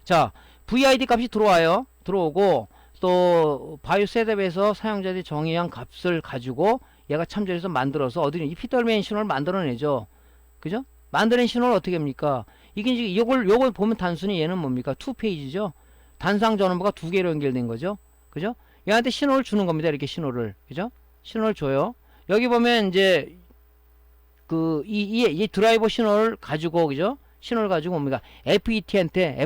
자, VID 값이 들어와요. 들어오고 또 바이오 셋업에서 사용자들이 정의한 값을 가지고 얘가 참조해서 만들어서 어디 이 PWM 신호를 만들어내죠. 그죠? 만드는 신호를 어떻게 합니까? 이게 이제 요걸 보면 단순히 얘는 뭡니까? 2페이지죠. 단상 전원부가 2개로 연결된 거죠. 그죠? 얘한테 신호를 주는 겁니다. 이렇게 신호를. 그죠? 신호를 줘요. 여기 보면 이제 이 드라이버 신호를 가지고 그죠? 신호를 가지고 뭡니까? FET한테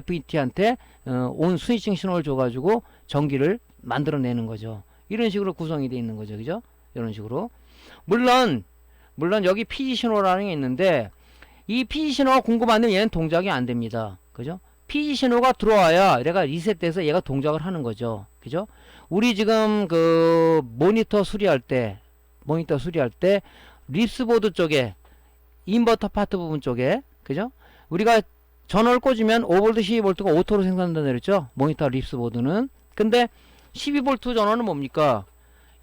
온 스위칭 신호를 줘 가지고 전기를 만들어내는 거죠. 이런 식으로 구성이 되어 있는 거죠. 그죠? 이런 식으로. 물론 여기 PG 신호라는 게 있는데 이 PG 신호가 공급 안 되면 얘는 동작이 안 됩니다. 그죠? PG 신호가 들어와야 얘가 리셋돼서 얘가 동작을 하는 거죠. 그죠? 우리 지금 그 모니터 수리할 때 립스보드 쪽에 인버터 파트 부분 쪽에 그죠? 우리가 전원을 꽂으면 5V 12V가 오토로 생산된다고 그랬죠? 모니터 립스보드는. 근데 12V 전원은 뭡니까?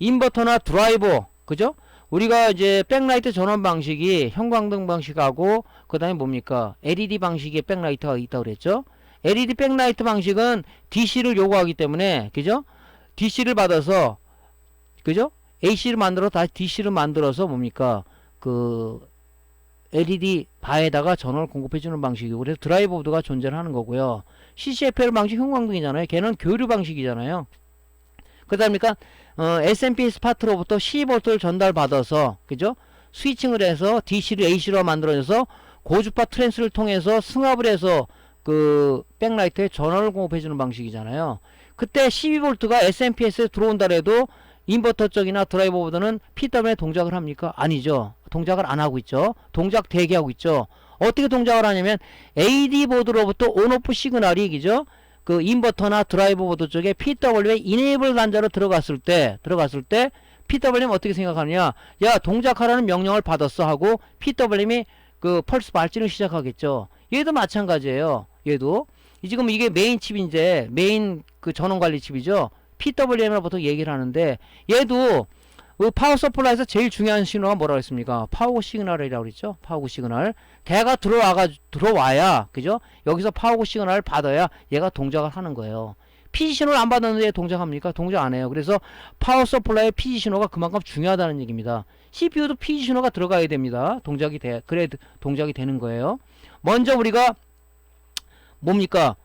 인버터나 드라이버 그죠? 우리가 이제 백라이트 전원 방식이 형광등 방식하고 그 다음에 뭡니까? LED 방식의 백라이트가 있다고 그랬죠? LED 백라이트 방식은 DC를 요구하기 때문에 그죠? DC를 받아서 그죠? AC를 만들어 다시 DC를 만들어서 뭡니까? 그 LED 바에다가 전원을 공급해주는 방식이고 그래서 드라이버보드가 존재를 하는 거고요. CCFL 방식 형광등이잖아요. 걔는 교류 방식이잖아요. 그다음이니까 SMP 스파트로부터 12V를 전달받아서 그죠? 스위칭을 해서 DC를 AC로 만들어져서 고주파 트랜스를 통해서 승합을 해서 그 백라이트에 전원을 공급해주는 방식이잖아요. 그때 12V가 SMPS에 들어온다 해도 인버터 쪽이나 드라이버 보드는 PWM에 동작을 합니까? 아니죠. 동작을 안 하고 있죠. 동작 대기하고 있죠. 어떻게 동작을 하냐면 AD 보드로부터 온오프 시그널이 그죠? 그 인버터나 드라이버 보드 쪽에 PWM의 이네이블 단자로 들어갔을 때 PWM 어떻게 생각하느냐? 야, 동작하라는 명령을 받았어 하고 PWM이 그 펄스 발진을 시작하겠죠. 얘도 마찬가지예요. 얘도 지금 이게 메인 칩인데 메인 그 전원 관리 칩이죠. PWM으로부터 얘기를 하는데 얘도 그 파워 서플라이에서 제일 중요한 신호가 뭐라고 했습니까? 파워 시그널이라고 그랬죠? 파워 시그널. 걔가 들어와야, 그죠? 여기서 파워 시그널을 받아야 얘가 동작을 하는 거예요. PD 신호를 안 받았는데 동작합니까? 동작 안 해요. 그래서 파워 서플라이의 PD 신호가 그만큼 중요하다는 얘기입니다. CPU도 PD 신호가 들어가야 됩니다. 그래 동작이 되는 거예요. 먼저 우리가 뭡니까?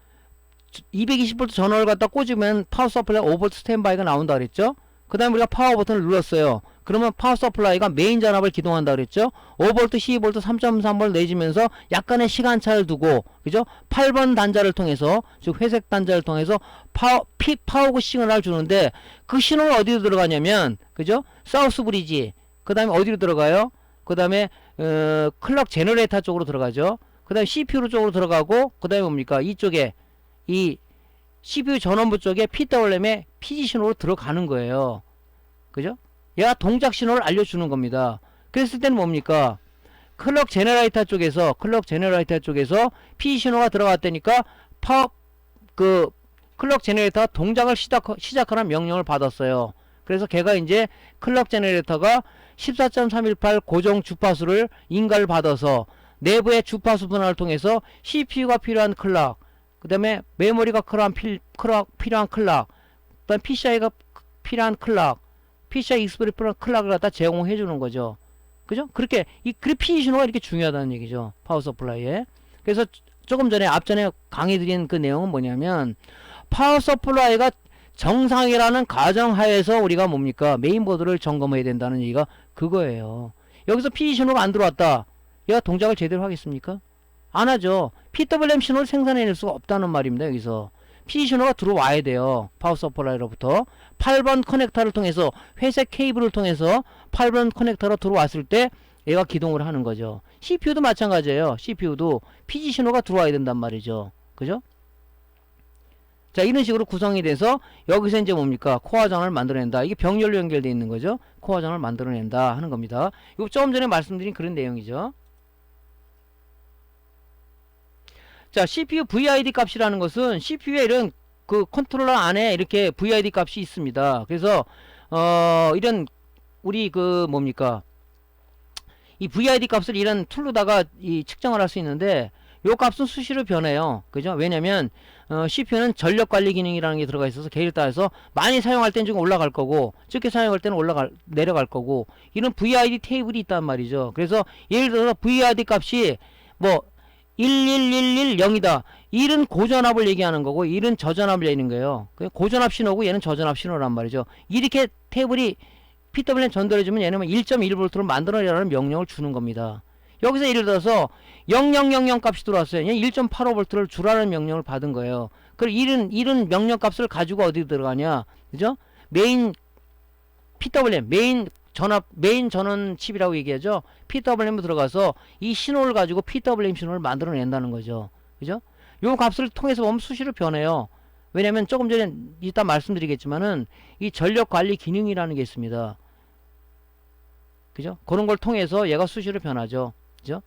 220V 전원을 갖다 꽂으면 파워 서플라이 5V 스탠바이가 나온다 그랬죠? 그 다음에 우리가 파워 버튼을 눌렀어요. 그러면 파워 서플라이가 메인 전압을 기동한다 그랬죠? 5V, 12V, 3.3V 내주면서 약간의 시간차를 두고, 그죠? 8번 단자를 통해서, 즉 회색 단자를 통해서 파워 시그널을 주는데, 그 신호는 어디로 들어가냐면, 그죠? 사우스 브리지. 그 다음에 어디로 들어가요? 그 다음에 클럭 제너레이터 쪽으로 들어가죠. 그 다음에 CPU 쪽으로 들어가고, 그 다음에 뭡니까? 이쪽에 이 CPU 전원부 쪽에 PWM의 PD 신호로 들어가는 거예요. 그죠? 얘가 동작 신호를 알려주는 겁니다. 그랬을 때는 뭡니까? 클럭 제너레이터 쪽에서 PD 신호가 들어갔다니까 클럭 제너레이터가 동작을 시작하는 명령을 받았어요. 그래서 걔가 이제 클럭 제너레이터가 14.318 고정 주파수를 인가를 받아서 내부의 주파수 분할을 통해서 CPU가 필요한 클럭, 그 다음에 메모리가 필요한 클럭, 그 다음에 PCI가 필요한 클럭, PCI 익스프레스 클럭을 갖다 제공해 주는 거죠. 그죠? 그렇게, PD 신호가 이렇게 중요하다는 얘기죠. 파워 서플라이에. 그래서 조금 전에 앞전에 강의 드린 그 내용은 뭐냐면, 파워 서플라이가 정상이라는 가정하에서 우리가 뭡니까? 메인보드를 점검해야 된다는 얘기가 그거예요. 여기서 PD 신호가 안 들어왔다. 얘가 동작을 제대로 하겠습니까? 안 하죠. PWM 신호를 생산해낼 수가 없다는 말입니다. 여기서 PD 신호가 들어와야 돼요. 파워 서플라이로부터 8번 커넥터를 통해서, 회색 케이블을 통해서 8번 커넥터로 들어왔을 때 얘가 기동을 하는 거죠. CPU도 마찬가지예요. CPU도 PD 신호가 들어와야 된단 말이죠. 그죠? 자, 이런 식으로 구성이 돼서 여기서 이제 뭡니까? 코어 전원을 만들어낸다. 이게 병렬로 연결되어 있는 거죠. 코어 전원을 만들어낸다 하는 겁니다. 이거 조금 전에 말씀드린 그런 내용이죠. 자, CPU VID 값이라는 것은 CPU에 이런 그 컨트롤러 안에 이렇게 VID 값이 있습니다. 그래서 이런 우리 그 뭡니까? 이 VID 값을 이런 툴로다가 측정을 할 수 있는데 요 값은 수시로 변해요. 그죠? 왜냐면 CPU는 전력 관리 기능이라는 게 들어가 있어서 걔를 따라서 많이 사용할 때는 좀 올라갈 거고 적게 사용할 때는 내려갈 거고 이런 VID 테이블이 있단 말이죠. 그래서 예를 들어서 VID 값이 뭐 11110이다. 1은 고전압을 얘기하는 거고 1은 저전압을 얘기하는 거예요. 고전압 신호고 얘는 저전압 신호란 말이죠. 이렇게 테이블이 PWM 전달해주면 얘는 1.1V로 만들어내라는 명령을 주는 겁니다. 여기서 예를 들어서 0000 값이 들어왔어요. 1.85V를 주라는 명령을 받은 거예요. 그럼 1은 명령 값을 가지고 어디 들어가냐? 그죠? 메인 PWM, 메인 전원 칩이라고 얘기하죠. PWM으로 들어가서 이 신호를 가지고 PWM 신호를 만들어낸다는 거죠. 그죠? 요 값을 통해서 보면 수시로 변해요. 왜냐면 조금 전에 이따 말씀드리겠지만은 이 전력 관리 기능이라는 게 있습니다. 그죠? 그런 걸 통해서 얘가 수시로 변하죠. 그죠?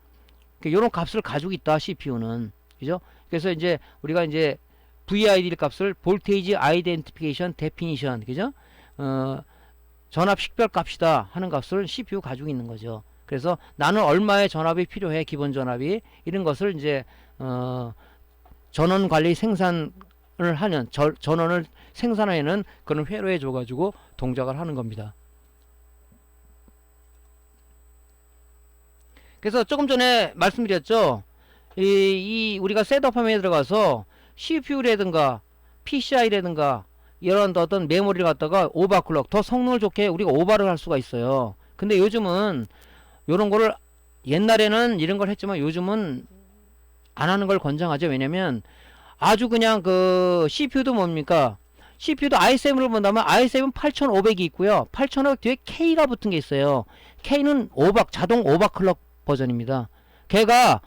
요런 값을 가지고 있다, CPU는. 그죠? 그래서 이제 우리가 이제 VID 값을 볼테이지 아이덴티피케이션 데피니션, 그죠? 전압 식별 값이다 하는 값을 CPU 가지고 있는 거죠. 그래서 나는 얼마의 전압이 필요해, 기본 전압이. 이런 것을 이제 전원 관리 생산을 하는, 전원을 생산하는 그런 회로에 줘가지고 동작을 하는 겁니다. 그래서 조금 전에 말씀드렸죠. 우리가 셋업 화면에 들어가서 CPU라든가 PCI라든가 이런 어떤 메모리를 갖다가 오버클럭, 더 성능을 좋게 우리가 오버를 할 수가 있어요. 근데 요즘은 요런 거를, 옛날에는 이런 걸 했지만 요즘은 안 하는 걸 권장하죠. 왜냐면 아주 그냥 그 CPU도 뭡니까? CPU도 i7을 본다면 i7 8500이 있고요. 8500 뒤에 K가 붙은 게 있어요. K는 자동 오버클럭 버전입니다. 걔가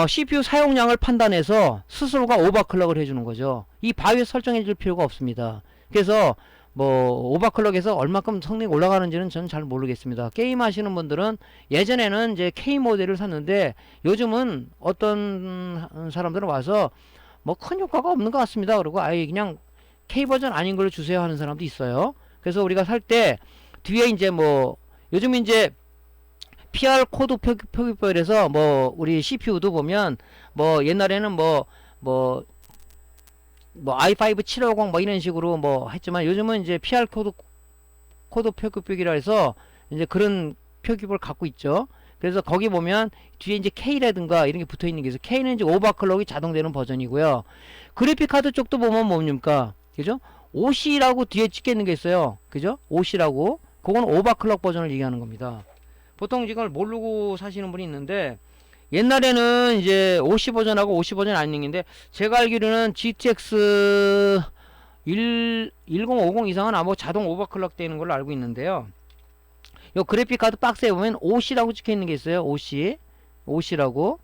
CPU 사용량을 판단해서 스스로가 오버클럭을 해주는 거죠. 이 바위에 설정해 줄 필요가 없습니다. 그래서 뭐 오버클럭에서 얼마큼 성능이 올라가는지는 저는 잘 모르겠습니다. 게임 하시는 분들은 예전에는 이제 K 모델을 샀는데 요즘은 어떤 사람들은 와서 뭐 큰 효과가 없는 것 같습니다. 그리고 아예 그냥 K 버전 아닌 걸 주세요 하는 사람도 있어요. 그래서 우리가 살 때 뒤에 이제 뭐 요즘 이제 PR 코드 표기법이라서 뭐 우리 CPU도 보면 뭐 옛날에는 뭐 i5 750 뭐 이런 식으로 뭐 했지만 요즘은 이제 PR 코드 표기법이라 해서 이제 그런 표기법을 갖고 있죠. 그래서 거기 보면 뒤에 이제 K라든가 이런 게 붙어 있는 게 있어요. K는 이제 오버클럭이 자동되는 버전이고요. 그래픽 카드 쪽도 보면 뭡니까? 그죠? OC라고 뒤에 찍혀 있는 게 있어요. 그죠? OC라고. 그건 오버클럭 버전을 얘기하는 겁니다. 보통 이걸 모르고 사시는 분이 있는데 옛날에는 이제 OC 버전하고 OC 버전이 아닌데 제가 알기로는 GTX 1050 이상은 아마 자동 오버클럭 되는 걸로 알고 있는데요. 요 그래픽 카드 박스에 보면 OC라고 찍혀 있는 게 있어요. OC라고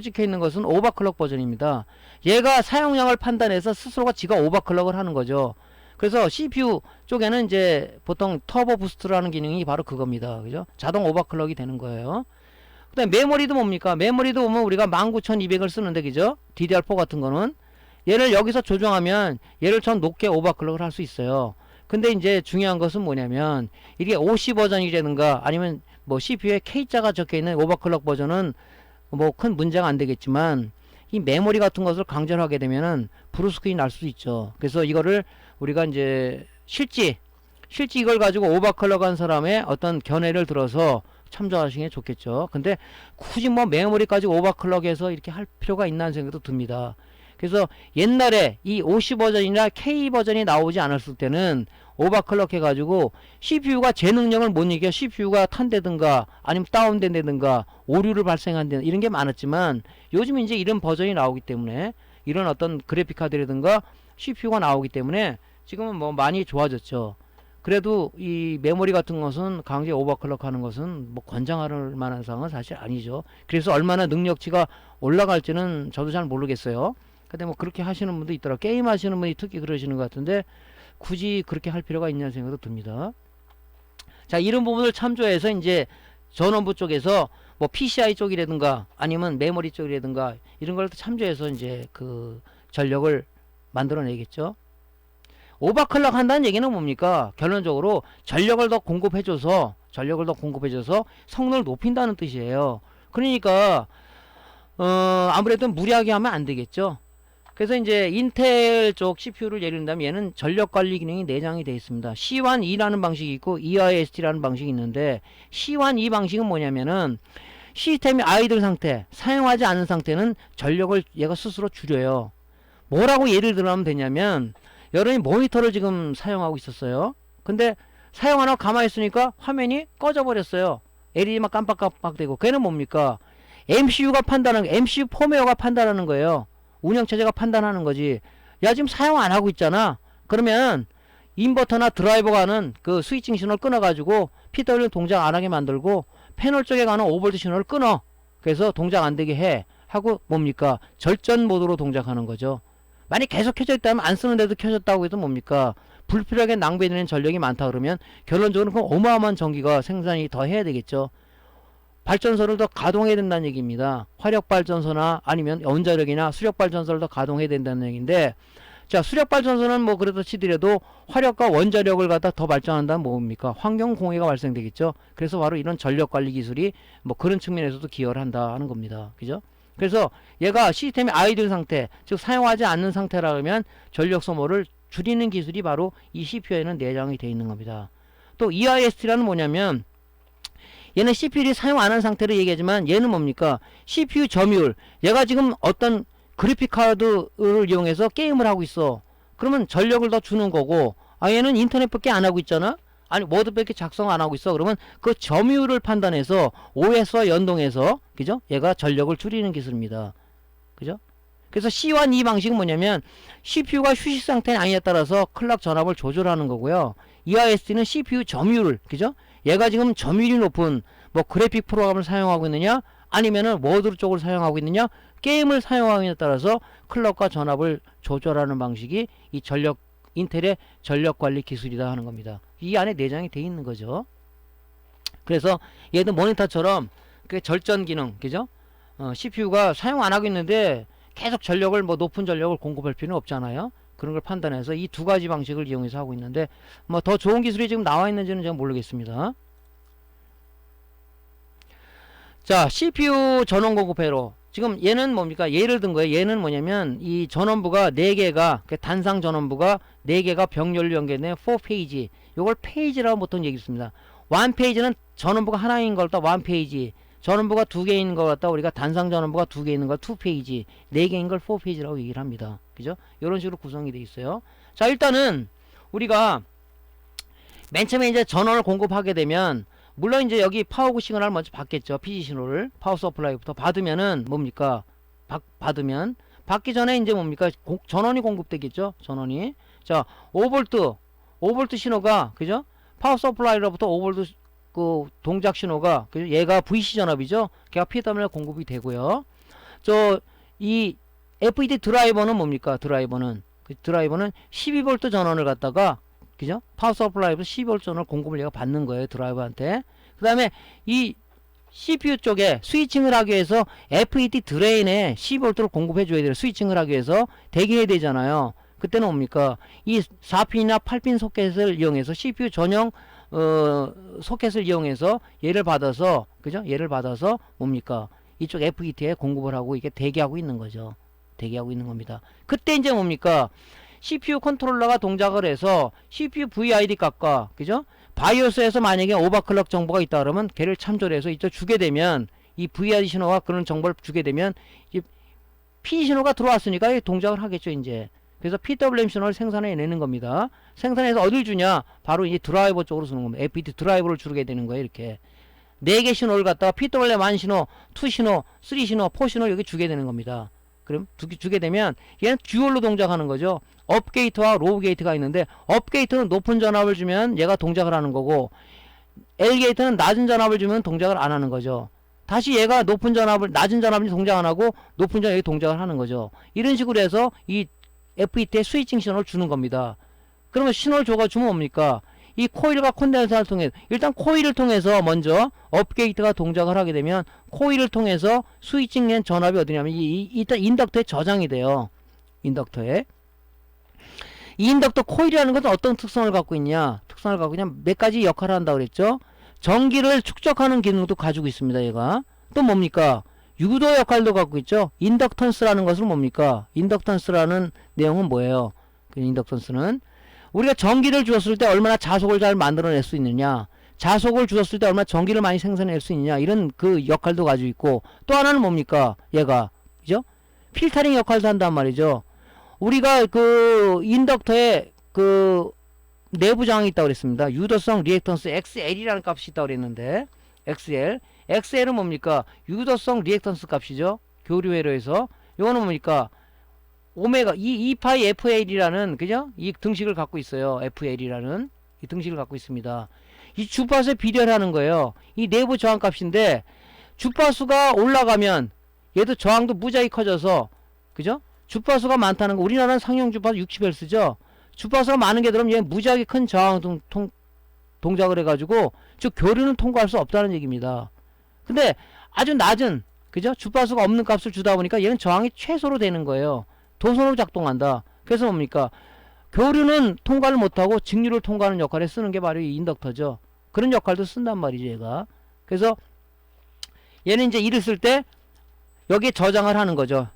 찍혀 있는 것은 오버클럭 버전입니다. 얘가 사용량을 판단해서 스스로가 지가 오버클럭을 하는 거죠. 그래서 CPU 쪽에는 이제 보통 터보 부스트라는 기능이 바로 그겁니다. 그죠? 자동 오버클럭이 되는 거예요. 그 다음에 메모리도 뭡니까? 메모리도 보면 우리가 19200을 쓰는데, 그죠? DDR4 같은 거는. 얘를 여기서 조정하면 얘를 전 높게 오버클럭을 할 수 있어요. 근데 이제 중요한 것은 뭐냐면 이게 OC 버전이라든가 아니면 뭐 CPU에 K자가 적혀있는 오버클럭 버전은 뭐 큰 문제가 안 되겠지만 이 메모리 같은 것을 강제로 하게 되면은 브루스크린이 날 수도 있죠. 그래서 이거를 우리가 이제 실제 이걸 가지고 오버클럭 한 사람의 어떤 견해를 들어서 참조하시는 게 좋겠죠. 근데 굳이 뭐 메모리까지 오버클럭해서 이렇게 할 필요가 있나 하는 생각도 듭니다. 그래서 옛날에 이 OC 버전이나 K 버전이 나오지 않았을 때는 오버클럭 해가지고 CPU가 제 능력을 못 이겨 CPU가 탄다든가 아니면 다운된다든가 오류를 발생한다든가 이런 게 많았지만 요즘 이제 이런 버전이 나오기 때문에 이런 어떤 그래픽 카드라든가 CPU가 나오기 때문에 지금은 뭐 많이 좋아졌죠. 그래도 이 메모리 같은 것은 강제 오버클럭 하는 것은 뭐 권장할 만한 사항은 사실 아니죠. 그래서 얼마나 능력치가 올라갈지는 저도 잘 모르겠어요. 근데 뭐 그렇게 하시는 분도 있더라. 게임 하시는 분이 특히 그러시는 것 같은데 굳이 그렇게 할 필요가 있냐는 생각도 듭니다. 자, 이런 부분을 참조해서 이제 전원부 쪽에서 뭐 PCI 쪽이라든가 아니면 메모리 쪽이라든가 이런 걸 참조해서 이제 그 전력을 만들어내겠죠. 오버클럭 한다는 얘기는 뭡니까? 결론적으로 전력을 더 공급해줘서 성능을 높인다는 뜻이에요. 그러니까 아무래도 무리하게 하면 안 되겠죠. 그래서 이제 인텔 쪽 CPU를 예를 든다면 얘는 전력 관리 기능이 내장이 되어 있습니다. C1E라는 방식이 있고 EIST라는 방식이 있는데 C1E 방식은 뭐냐면은 시스템이 아이들 상태, 사용하지 않은 상태는 전력을 얘가 스스로 줄여요. 뭐라고 예를 들면 되냐면 여러분이 모니터를 지금 사용하고 있었어요. 근데 사용 안 하고 가만히 있으니까 화면이 꺼져 버렸어요. LED 막 깜빡깜빡대고. 걔는 뭡니까? MCU가 판단하는, MCU 펌웨어가 판단하는 거예요. 운영체제가 판단하는 거지. 야, 지금 사용 안 하고 있잖아. 그러면 인버터나 드라이버가 하는 그 스위칭 신호를 끊어가지고 PWM 동작 안 하게 만들고 패널 쪽에 가는 5V 신호를 끊어. 그래서 동작 안 되게 해. 하고 뭡니까? 절전 모드로 동작하는 거죠. 만약 계속 켜져 있다면 안 쓰는데도 켜졌다고 해도 뭡니까? 불필요하게 낭비되는 전력이 많다 그러면 결론적으로 그 어마어마한 전기가 생산이 더 해야 되겠죠. 발전소를 더 가동해야 된다는 얘기입니다. 화력발전소나 아니면 원자력이나 수력발전소를 더 가동해야 된다는 얘기인데, 자, 수력발전소는 뭐 그래도 치더라도 화력과 원자력을 갖다 더 발전한다면 뭡니까? 환경공해가 발생되겠죠. 그래서 바로 이런 전력관리 기술이 뭐 그런 측면에서도 기여를 한다 하는 겁니다. 그죠? 그래서 얘가 시스템의 아이들 상태, 즉 사용하지 않는 상태라 그러면 전력 소모를 줄이는 기술이 바로 이 CPU에는 내장이 되어 있는 겁니다. 또 EIST라는 뭐냐면 얘는 CPU를 사용 안 한 상태로 얘기하지만 얘는 뭡니까? CPU 점유율. 얘가 지금 어떤 그래픽 카드를 이용해서 게임을 하고 있어. 그러면 전력을 더 주는 거고, 아, 얘는 인터넷밖에 안 하고 있잖아? 아니, 워드밖에 작성 안 하고 있어. 그러면 그 점유율을 판단해서 OS와 연동해서, 그죠? 얘가 전력을 줄이는 기술입니다. 그죠? 그래서 C1E 방식은 뭐냐면 CPU가 휴식 상태는 아니냐에 따라서 클럭 전압을 조절하는 거고요. EIST는 CPU 점유율, 그죠? 얘가 지금 점유율이 높은 뭐 그래픽 프로그램을 사용하고 있느냐 아니면은 워드 쪽을 사용하고 있느냐 게임을 사용하느냐에 따라서 클럭과 전압을 조절하는 방식이 이 인텔의 전력 관리 기술이다 하는 겁니다. 이 안에 내장이 돼 있는 거죠. 그래서 얘도 모니터처럼 그 절전 기능, 그죠? CPU가 사용 안 하고 있는데 계속 전력을 뭐 높은 전력을 공급할 필요는 없잖아요. 그런 걸 판단해서 이 두 가지 방식을 이용해서 하고 있는데 뭐 더 좋은 기술이 지금 나와 있는지는 제가 모르겠습니다. 자, CPU 전원 공급 회로. 지금 얘는 뭡니까? 예를 든 거예요. 얘는 뭐냐면 이 전원부가 4개가 단상 전원부가 4개가 병렬로 연결된 4페이지. 요걸 페이지라고 보통 얘기했습니다. 1페이지는 전원부가 하나인 걸 갖다 1페이지. 전원부가 2개인 걸 갖다 우리가 단상 전원부가 2개 있는 걸 2페이지. 4개인 걸 4페이지라고 얘기를 합니다. 그죠? 이런 식으로 구성이 되어 있어요. 자, 일단은 우리가 맨 처음에 이제 전원을 공급하게 되면 물론 이제 여기 파워구 시그널을 먼저 받겠죠. PC 신호를 파워 서플라이부터 받으면은 뭡니까? 받으면 받기 전에 이제 뭡니까? 전원이 공급되겠죠. 전원이. 자, 5V 신호가 그죠? 파워 서플라이로부터 5V 그 동작 신호가 그죠? 얘가 VC 전압이죠. 걔가 PWM 공급이 되고요. 이 FET 드라이버는 뭡니까? 드라이버는 12V 전원을 갖다가 그죠? 파워 서플라이부터 12V 전원을 공급을 얘가 받는 거예요. 드라이버한테. 그 다음에 이 CPU 쪽에 스위칭을 하기 위해서 FET 드레인에 12V를 공급해 줘야 돼요. 스위칭을 하기 위해서 대기해야 되잖아요. 그때는 뭡니까? 이 4핀이나 8핀 소켓을 이용해서 CPU 전용 소켓을 이용해서 얘를 받아서 그죠? 얘를 받아서 뭡니까? 이쪽 FET에 공급을 하고 이게 대기하고 있는 거죠. 대기하고 있는 겁니다. 그때 이제 뭡니까? CPU 컨트롤러가 동작을 해서 CPU VID 값과 그죠? 바이오스에서 만약에 오버클럭 정보가 있다 그러면 걔를 참조를 해서 이쪽 주게 되면 이 VID 신호가 그런 정보를 주게 되면 이 P 신호가 들어왔으니까 동작을 하겠죠 이제. 그래서 PWM 신호를 생산해내는 겁니다. 생산해서 어딜 주냐? 바로 이 드라이버 쪽으로 주는 겁니다. FET 드라이버를 주게 되는 거예요 이렇게. 4개 신호를 갖다가 PWM 1 신호, 2 신호, 3 신호, 4 신호 여기 주게 되는 겁니다. 그럼 주게 되면 얘는 듀얼로 동작하는 거죠. 업 게이트와 로우 게이트가 있는데 업 게이트는 높은 전압을 주면 얘가 동작을 하는 거고 L 게이트는 낮은 전압을 주면 동작을 안 하는 거죠. 다시 얘가 낮은 전압을 동작 안 하고 높은 전압이 동작을 하는 거죠. 이런 식으로 해서 이 FET에 스위칭 신호를 주는 겁니다. 그러면 신호를 줘가지고 뭡니까? 이 코일과 콘덴서를 통해 일단 코일을 통해서 먼저 업게이트가 동작을 하게 되면 코일을 통해서 스위칭된 전압이 어디냐면 일단 인덕터에 저장이 돼요. 인덕터에. 이 인덕터 코일이라는 것은 어떤 특성을 갖고 있냐? 특성을 갖고 그냥 몇 가지 역할을 한다고 그랬죠. 전기를 축적하는 기능도 가지고 있습니다. 얘가. 또 뭡니까? 유도 역할도 갖고 있죠. 인덕턴스라는 것은 뭡니까? 인덕턴스라는 내용은 뭐예요? 그 인덕턴스는 우리가 전기를 주었을 때 얼마나 자속을 잘 만들어낼 수 있느냐, 자속을 주었을 때 얼마나 전기를 많이 생산할 수 있느냐, 이런 그 역할도 가지고 있고, 또 하나는 뭡니까? 얘가 그죠? 필터링 역할도 한단 말이죠. 우리가 그 인덕터에 그 내부 저항이 있다고 그랬습니다. 유도성 리액턴스 XL이라는 값이 있다고 그랬는데 XL은 뭡니까? 유도성 리액턴스 값이죠. 교류 회로에서. 이거는 뭡니까? 오메가 2파이 FL이라는 그죠? 이 등식을 갖고 있어요. FL이라는 이 등식을 갖고 있습니다. 이 주파수에 비례를 하는 거예요. 이 내부 저항 값인데 주파수가 올라가면 얘도 저항도 무지하게 커져서 그죠? 주파수가 많다는 거. 우리나라는 상용 주파수 60Hz죠. 주파수가 많은 게 들어오면 얘 무지하게 큰 저항 동작을 해가지고 즉 교류는 통과할 수 없다는 얘기입니다. 근데 아주 낮은 그죠? 주파수가 없는 값을 주다 보니까 얘는 저항이 최소로 되는 거예요. 도선으로 작동한다. 그래서 뭡니까? 교류는 통과를 못하고 직류를 통과하는 역할에 쓰는 게 바로 이 인덕터죠. 그런 역할도 쓴단 말이죠, 얘가. 그래서 얘는 이제 이를 쓸 때 여기에 저장을 하는 거죠.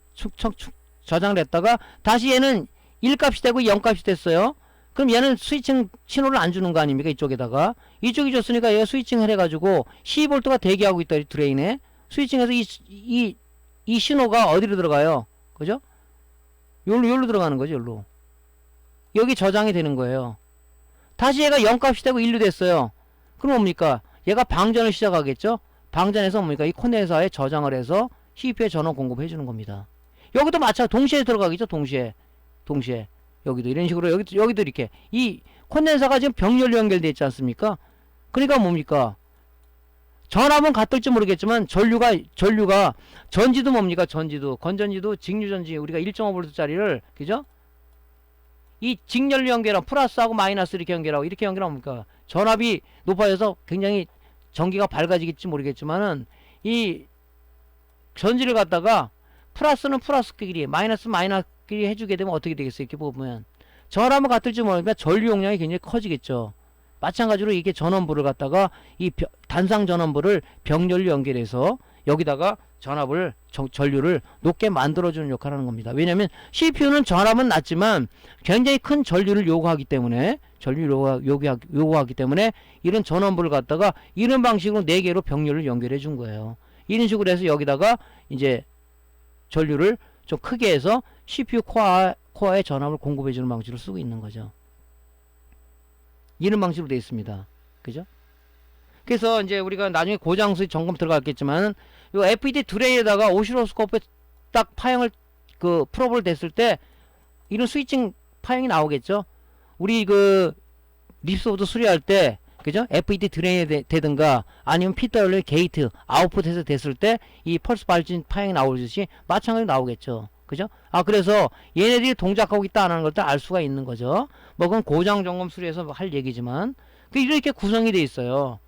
저장을 했다가 다시 얘는 1값이 되고 0값이 됐어요. 그럼 얘는 스위칭 신호를 안 주는 거 아닙니까? 이쪽에다가. 이쪽이 줬으니까 얘가 스위칭을 해가지고 12V가 대기하고 있다, 드레인에. 스위칭해서 이 신호가 어디로 들어가요? 그죠? 여기로 들어가는 거죠, 여기로. 여기 저장이 되는 거예요. 다시 얘가 0값이 되고 1로 됐어요. 그럼 뭡니까? 얘가 방전을 시작하겠죠? 방전해서 뭡니까? 이 콘덴서에 저장을 해서 CPU에 전원 공급해 주는 겁니다. 여기도 마찬가지, 동시에 들어가겠죠? 동시에. 여기도 이런 식으로, 여기도 이렇게. 이 콘덴서가 지금 병렬로 연결되어 있지 않습니까? 그러니까 뭡니까? 전압은 같을지 모르겠지만 전류가 전지도 뭡니까? 건전지도 직류전지 우리가 1.5V짜리를 그죠? 이 직렬로 연결하고 플러스하고 마이너스 이렇게 연결하면 뭡니까? 전압이 높아져서 굉장히 전기가 밝아지겠지 모르겠지만은 이 전지를 갖다가 플러스는 플러스 길이, 마이너스 해주게 되면 어떻게 되겠어요? 이렇게 보면 전압은 같을지 모르지만 전류 용량이 굉장히 커지겠죠. 마찬가지로 이게 전원부를 갖다가 이 단상 전원부를 병렬로 연결해서 여기다가 전압을 전류를 높게 만들어주는 역할을 하는 겁니다. 왜냐하면 CPU는 전압은 낮지만 굉장히 큰 전류를 요구하기 때문에 요구하기 때문에 이런 전원부를 갖다가 이런 방식으로 4개로 병렬을 연결해 준 거예요. 이런 식으로 해서 여기다가 이제 전류를 좀 크게 해서 CPU 코어에 전압을 공급해 주는 방식으로 쓰고 있는 거죠. 이런 방식으로 되어 있습니다. 그죠? 그래서 이제 우리가 나중에 고장수 점검 들어갔겠지만 요 FET 드레인에다가 오시로스코프에 딱 파형을 프로볼 됐을 때 이런 스위칭 파형이 나오겠죠. 우리 립소드 수리할 때 그죠? FET 드레인에 되든가 아니면 PWM 게이트 아웃풋에서 됐을 때 이 펄스 발진 파형이 나오듯이 마찬가지로 나오겠죠. 그죠? 그래서 얘네들이 동작하고 있다 안 하는 걸 알 수가 있는 거죠. 뭐 그건 고장 점검 수리에서 할 얘기지만 이렇게 구성이 돼 있어요.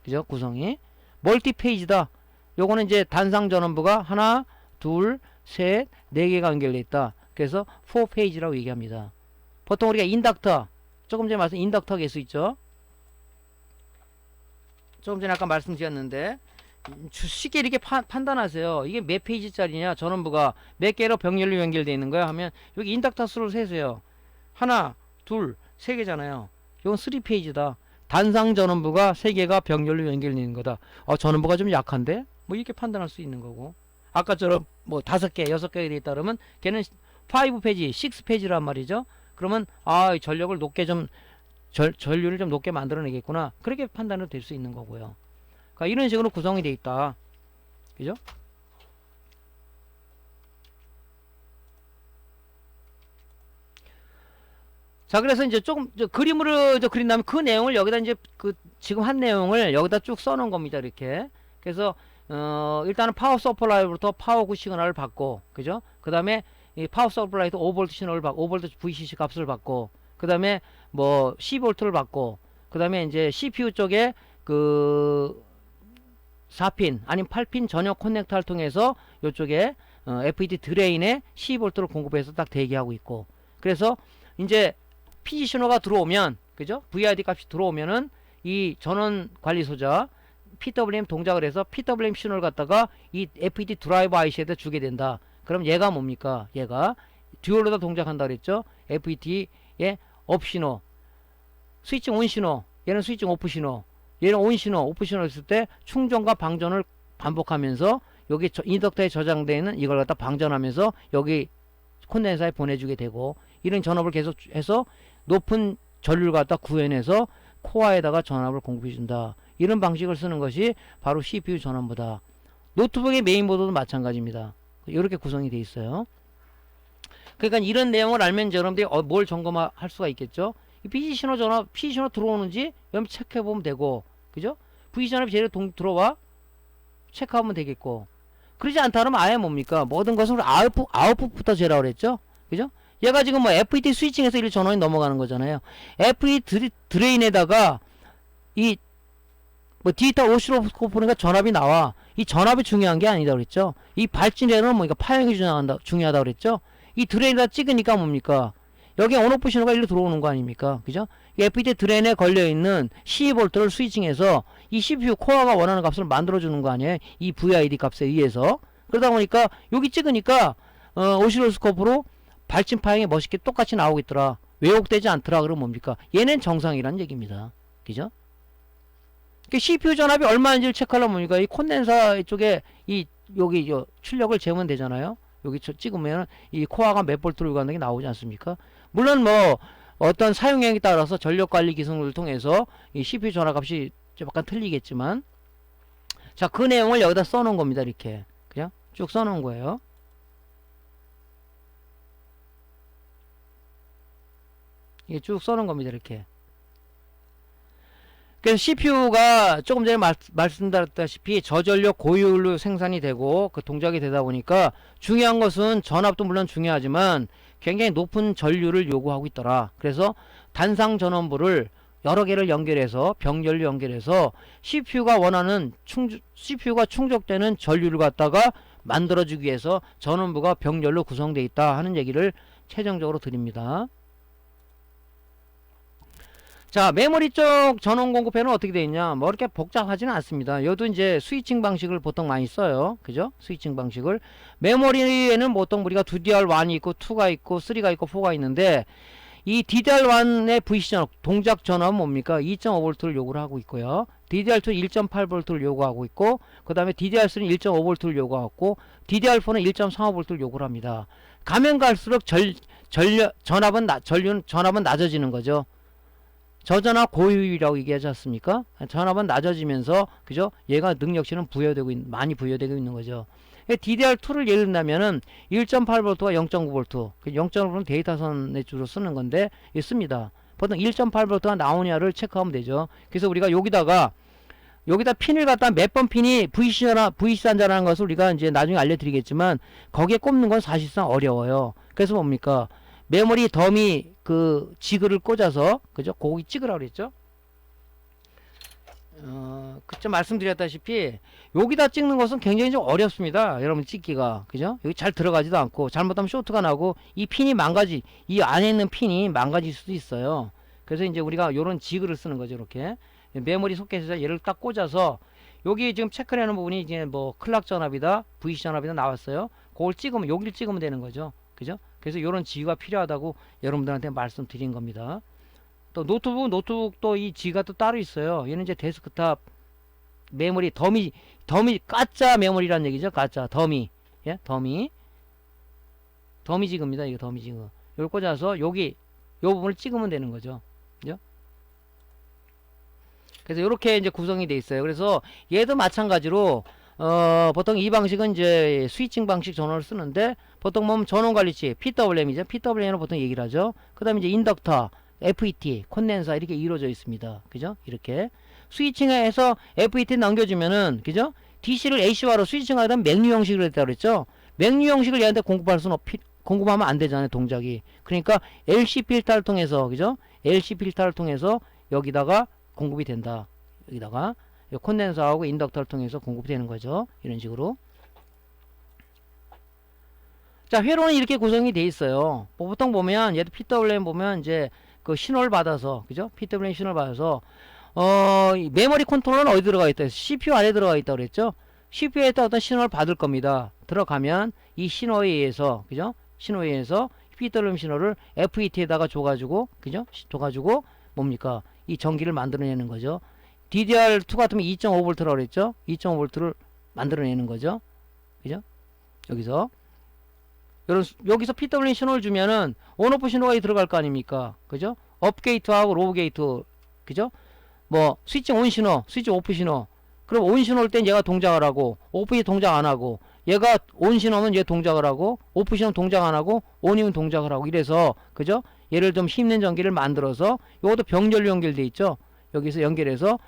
그죠? 구성이 멀티 페이지다. 요거는 이제 단상 전원부가 하나, 둘, 셋, 4개가 연결돼 있다. 그래서 4페이지라고 얘기합니다. 보통 우리가 인덕터, 조금 전에 말씀 인덕터 개수 있죠. 조금 전에 아까 말씀드렸는데 쉽게 이렇게 판단하세요. 이게 몇 페이지짜리냐, 전원부가 몇 개로 병렬로 연결되어 있는 거야 하면 여기 인덕터 수를 세세요. 하나, 둘, 3개잖아요. 이건 3페이지다. 단상 전원부가 3개가 병렬로 연결되어 있는 거다. 전원부가 좀 약한데? 뭐 이렇게 판단할 수 있는 거고. 아까처럼 뭐 5개, 6개가 되어 있다 그러면 걔는 5페이지, 6페이지란 말이죠. 그러면 전력을 높게 좀 전류를 좀 높게 만들어내겠구나. 그렇게 판단을 될 수 있는 거고요. 그러니까 이런 식으로 구성이 되어 있다. 그죠? 자, 그래서 이제 조금 그림으로 그린 다음에 그 내용을 여기다 이제 지금 한 내용을 여기다 쭉 써놓은 겁니다. 이렇게. 그래서 일단은 파워 서플라이부터 파워 굿 시그널을 받고, 그죠? 그 다음에 이 파워 서플라이도 5V 신호를 받고, 5V VCC 값을 받고, 그 다음에 뭐 10V를 받고, 그 다음에 이제 CPU 쪽에 4핀 아니면 8핀 전용 커넥터를 통해서 이쪽에 FET 드레인에 12V를 공급해서 딱 대기하고 있고, 그래서 이제 PD 신호가 들어오면, 그죠? VID 값이 들어오면은 이 전원 관리 소자 PWM 동작을 해서 PWM 신호를 갖다가 이 FET 드라이버 IC에다 주게 된다. 그럼 얘가 뭡니까? 얘가 듀얼로다 동작한다 그랬죠? FET의 업 신호, 스위칭 온 신호, 얘는 스위칭 오프 신호, 얘는 온 신호, 오프 신호 했을 때 충전과 방전을 반복하면서 여기 인덕터에 저장되어 있는 이걸 갖다 방전하면서 여기 콘덴서에 보내주게 되고, 이런 전압을 계속 해서 높은 전류를 갖다 구현해서 코어에다가 전압을 공급해준다. 이런 방식을 쓰는 것이 바로 CPU 전원부다. 노트북의 메인보드도 마찬가지입니다. 이렇게 구성이 되어 있어요. 그러니까 이런 내용을 알면 여러분들이 뭘 점검할 수가 있겠죠. 이 PC 신호 전압, PC 신호 들어오는지 여러분 체크해 보면 되고, 그죠? VC 전압이 제대로 들어와 체크하면 되겠고, 그러지 않다 그러면 아예 뭡니까? 모든 것은 아웃풋부터 재라고 그랬죠. 그죠? 얘가 지금 뭐 FET 스위칭에서 이 전원이 넘어가는 거잖아요. FET 드레인에다가 이 뭐 디지털 오시로스코프니까 전압이 나와. 이 전압이 중요한 게 아니다 그랬죠. 이 발진에는 뭐니까 파형이 중요하다 그랬죠. 이 드레인에다 찍으니까 뭡니까? 여기 온오프 신호가 일로 들어오는 거 아닙니까? 그죠? 이 FET 드레인에 걸려있는 12V를 스위칭해서 이 CPU 코어가 원하는 값을 만들어주는 거 아니에요? 이 VID 값에 의해서. 그러다 보니까 여기 찍으니까 오시로스코프로 발진 파형이 멋있게 똑같이 나오고 있더라. 왜곡되지 않더라. 그러면 뭡니까? 얘는 정상이라는 얘기입니다. 그죠? CPU 전압이 얼마인지를 체크하려면 뭡니까? 이 콘덴서 쪽에 여기 출력을 재면 되잖아요. 여기 찍으면 이 코어가 몇 볼트로 가는 게 나오지 않습니까? 물론 뭐 어떤 사용량에 따라서 전력 관리 기능을 통해서 이 CPU 전압 값이 좀 약간 틀리겠지만, 자, 그 내용을 여기다 써놓은 겁니다. 이렇게 그냥 쭉 써놓은 거예요. 이게 쭉 써놓은 겁니다. 이렇게. 그래서 CPU가 조금 전에 말씀드렸다시피 저전력 고효율로 생산이 되고 동작이 되다 보니까 중요한 것은 전압도 물론 중요하지만 굉장히 높은 전류를 요구하고 있더라. 그래서 단상 전원부를 여러 개를 연결해서 병렬로 연결해서 CPU가 원하는 CPU가 충족되는 전류를 갖다가 만들어주기 위해서 전원부가 병렬로 구성되어 있다 하는 얘기를 최종적으로 드립니다. 자, 메모리 쪽 전원 공급에는 어떻게 되어 있냐? 뭐 이렇게 복잡하지는 않습니다. 여도 이제 스위칭 방식을 보통 많이 써요. 그죠? 스위칭 방식을. 메모리에는 보통 우리가 DDR1이 있고 2가 있고 3가 있고 4가 있는데, 이 DDR1의 VC 전압, 동작 전압은 뭡니까? 2.5V를 요구를 하고 있고요. DDR2는 1.8V를 요구하고 있고, 그 다음에 DDR3는 1.5V를 요구하고, DDR4는 1.35V를 요구를 합니다. 가면 갈수록 전압은 낮아지는 거죠. 저전압 고효율이라고 얘기하지 않습니까? 전압은 낮아지면서, 그죠? 얘가 능력치는 많이 부여되고 있는 거죠. DDR2를 예를 든다면은 1.8V와 0.9V, 0.9V는 데이터선에 주로 쓰는 건데, 씁니다. 보통 1.8V가 나오냐를 체크하면 되죠. 그래서 우리가 여기다 핀을 갖다 몇 번 핀이 VC단자라는 것을 우리가 이제 나중에 알려드리겠지만, 거기에 꼽는 건 사실상 어려워요. 그래서 뭡니까? 메모리 더미 그 지그를 꽂아서, 그죠? 거기 찍으라고 그랬죠? 그때 말씀드렸다시피 여기다 찍는 것은 굉장히 좀 어렵습니다. 여러분 찍기가. 그죠? 여기 잘 들어가지도 않고, 잘못하면 쇼트가 나고, 이 안에 있는 핀이 망가질 수도 있어요. 그래서 이제 우리가 요런 지그를 쓰는 거죠. 이렇게. 메모리 소켓에서 얘를 딱 꽂아서, 여기 지금 체크를 하는 부분이 이제 뭐 클락 전압이다, VC 전압이다 나왔어요. 그걸 찍으면, 여기를 찍으면 되는 거죠. 그죠? 그래서 요런 지그가 필요하다고 여러분들한테 말씀드린 겁니다. 또 노트북도 이 지가 또 따로 있어요. 얘는 이제 데스크탑 메모리 더미 가짜 메모리라는 얘기죠. 가짜 더미. 예? 더미 지그입니다. 이거 더미 지그. 이걸 꽂아서 요 부분을 찍으면 되는 거죠. 그죠? 그래서 이렇게 이제 구성이 돼 있어요. 그래서 얘도 마찬가지로 보통 이 방식은 이제 스위칭 방식 전원을 쓰는데, 보통 보면 전원 관리치 PWM이죠. PWM으로 보통 얘기를 하죠. 그 다음에 이제 인덕터, FET, 콘덴서 이렇게 이루어져 있습니다. 그죠? 이렇게 스위칭해서 FET 넘겨주면은, 그죠? DC를 AC화로 스위칭하게 되면 맥류 형식으로 했다고 그랬죠. 맥류 형식을 얘한테 공급하면 안 되잖아요, 동작이. 그러니까 LC 필터를 통해서, 그죠? LC 필터를 통해서 여기다가 공급이 된다. 여기다가 콘덴서하고 인덕터를 통해서 공급이 되는 거죠. 이런 식으로. 자, 회로는 이렇게 구성이 돼 있어요. 보통 보면 얘도 PWM 보면 이제 그 신호를 받아서, 그죠? PWM 신호를 받아서 메모리 컨트롤러는 어디 들어가 있다? CPU 안에 들어가 있다 그랬죠? CPU에 어떤 신호를 받을 겁니다. 들어가면 이 신호에 의해서, 그죠? 신호에 의해서 PWM 신호를 FET에다가 줘가지고, 그죠? 줘가지고 뭡니까? 이 전기를 만들어내는 거죠. DDR2 같으면 2.5V라고 그랬죠? 2.5V를 만들어내는 거죠. 그죠? 여기서 PWM 신호를 주면은 온오프 신호가 들어갈 거 아닙니까? 그죠? 업 게이트하고 로우 게이트, 그죠? 뭐 스위칭 온 신호, 스위칭 오프 신호. 그럼 온 신호일 땐 얘가 동작을 하고, 오프이 동작 안 하고, 얘가 온 신호면 얘 동작을 하고, 오프 신호 동작 안 하고, 온이면 동작을 하고, 이래서, 그죠? 얘를 좀 힘든 전기를 만들어서, 요것도 병렬로 연결돼 있죠? 여기서 연결해서,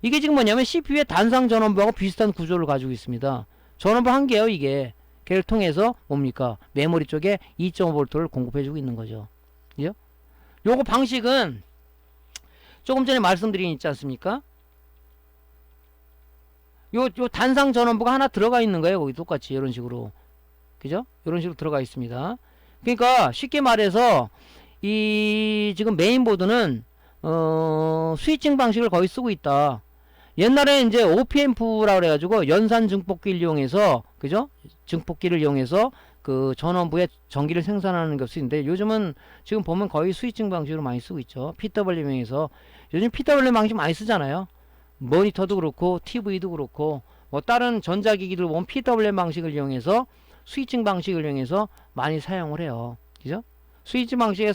이게 지금 뭐냐면 CPU의 단상 전원부하고 비슷한 구조를 가지고 있습니다. 전원부 한 개요, 이게. 걔를 통해서 뭡니까? 메모리 쪽에 2.5V를 공급해주고 있는 거죠. 그죠? 요거 방식은 조금 전에 말씀드린 있지 않습니까? 요 단상 전원부가 하나 들어가 있는 거예요. 거기 똑같이 이런 식으로. 그죠? 이런 식으로 들어가 있습니다. 그러니까 쉽게 말해서 이 지금 메인보드는 스위칭 방식을 거의 쓰고 있다. 옛날에 이제 OPM프라고 그래가지고 연산 증폭기를 이용해서, 그죠? 증폭기를 이용해서 그 전원부에 전기를 생산하는 것이 있는데, 요즘은 지금 보면 거의 스위칭 방식으로 많이 쓰고 있죠. PWM에서 요즘 PWM 방식 많이 쓰잖아요. 모니터도 그렇고 TV도 그렇고 뭐 다른 전자기기들 보면 PWM 방식을 이용해서 스위칭 방식을 이용해서 많이 사용을 해요. 그죠? 스위칭 방식에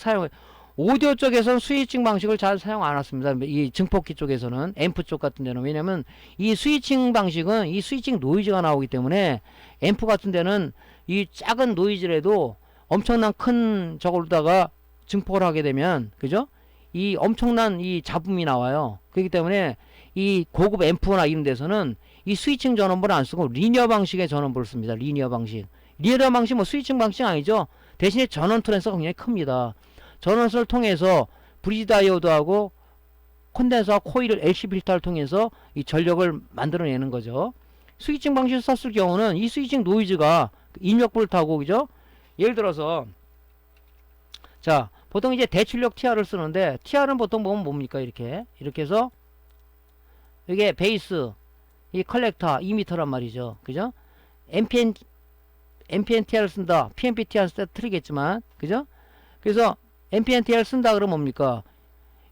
오디오 쪽에서는 스위칭 방식을 잘 사용 안 했습니다. 이 증폭기 쪽에서는, 앰프 쪽 같은 데는. 왜냐면 이 스위칭 방식은 이 스위칭 노이즈가 나오기 때문에, 앰프 같은 데는 이 작은 노이즈라도 엄청난 큰 저걸로다가 증폭을 하게 되면, 그죠? 이 엄청난 이 잡음이 나와요. 그렇기 때문에 이 고급 앰프나 이런 데서는 이 스위칭 전원부를 안 쓰고 리니어 방식의 전원부를 씁니다. 리니어 방식. 리니어 방식 뭐 스위칭 방식 아니죠? 대신에 전원 트랜스가 굉장히 큽니다. 전원선을 통해서 브리지 다이오드하고 콘덴서와 코일을 LC 필터를 통해서 이 전력을 만들어내는 거죠. 스위칭 방식을 썼을 경우는 이 스위칭 노이즈가 입력부를 타고, 그죠? 예를 들어서 자, 보통 이제 대출력 TR을 쓰는데, TR은 보통 보면 뭡니까? 이렇게 해서, 이게 베이스, 이 컬렉터 2m란 말이죠. 그죠? MPNTR을 쓴다. PNPTR 쓸 때 틀리겠지만, 그죠? 그래서 MPNTR 쓴다 그러면 뭡니까?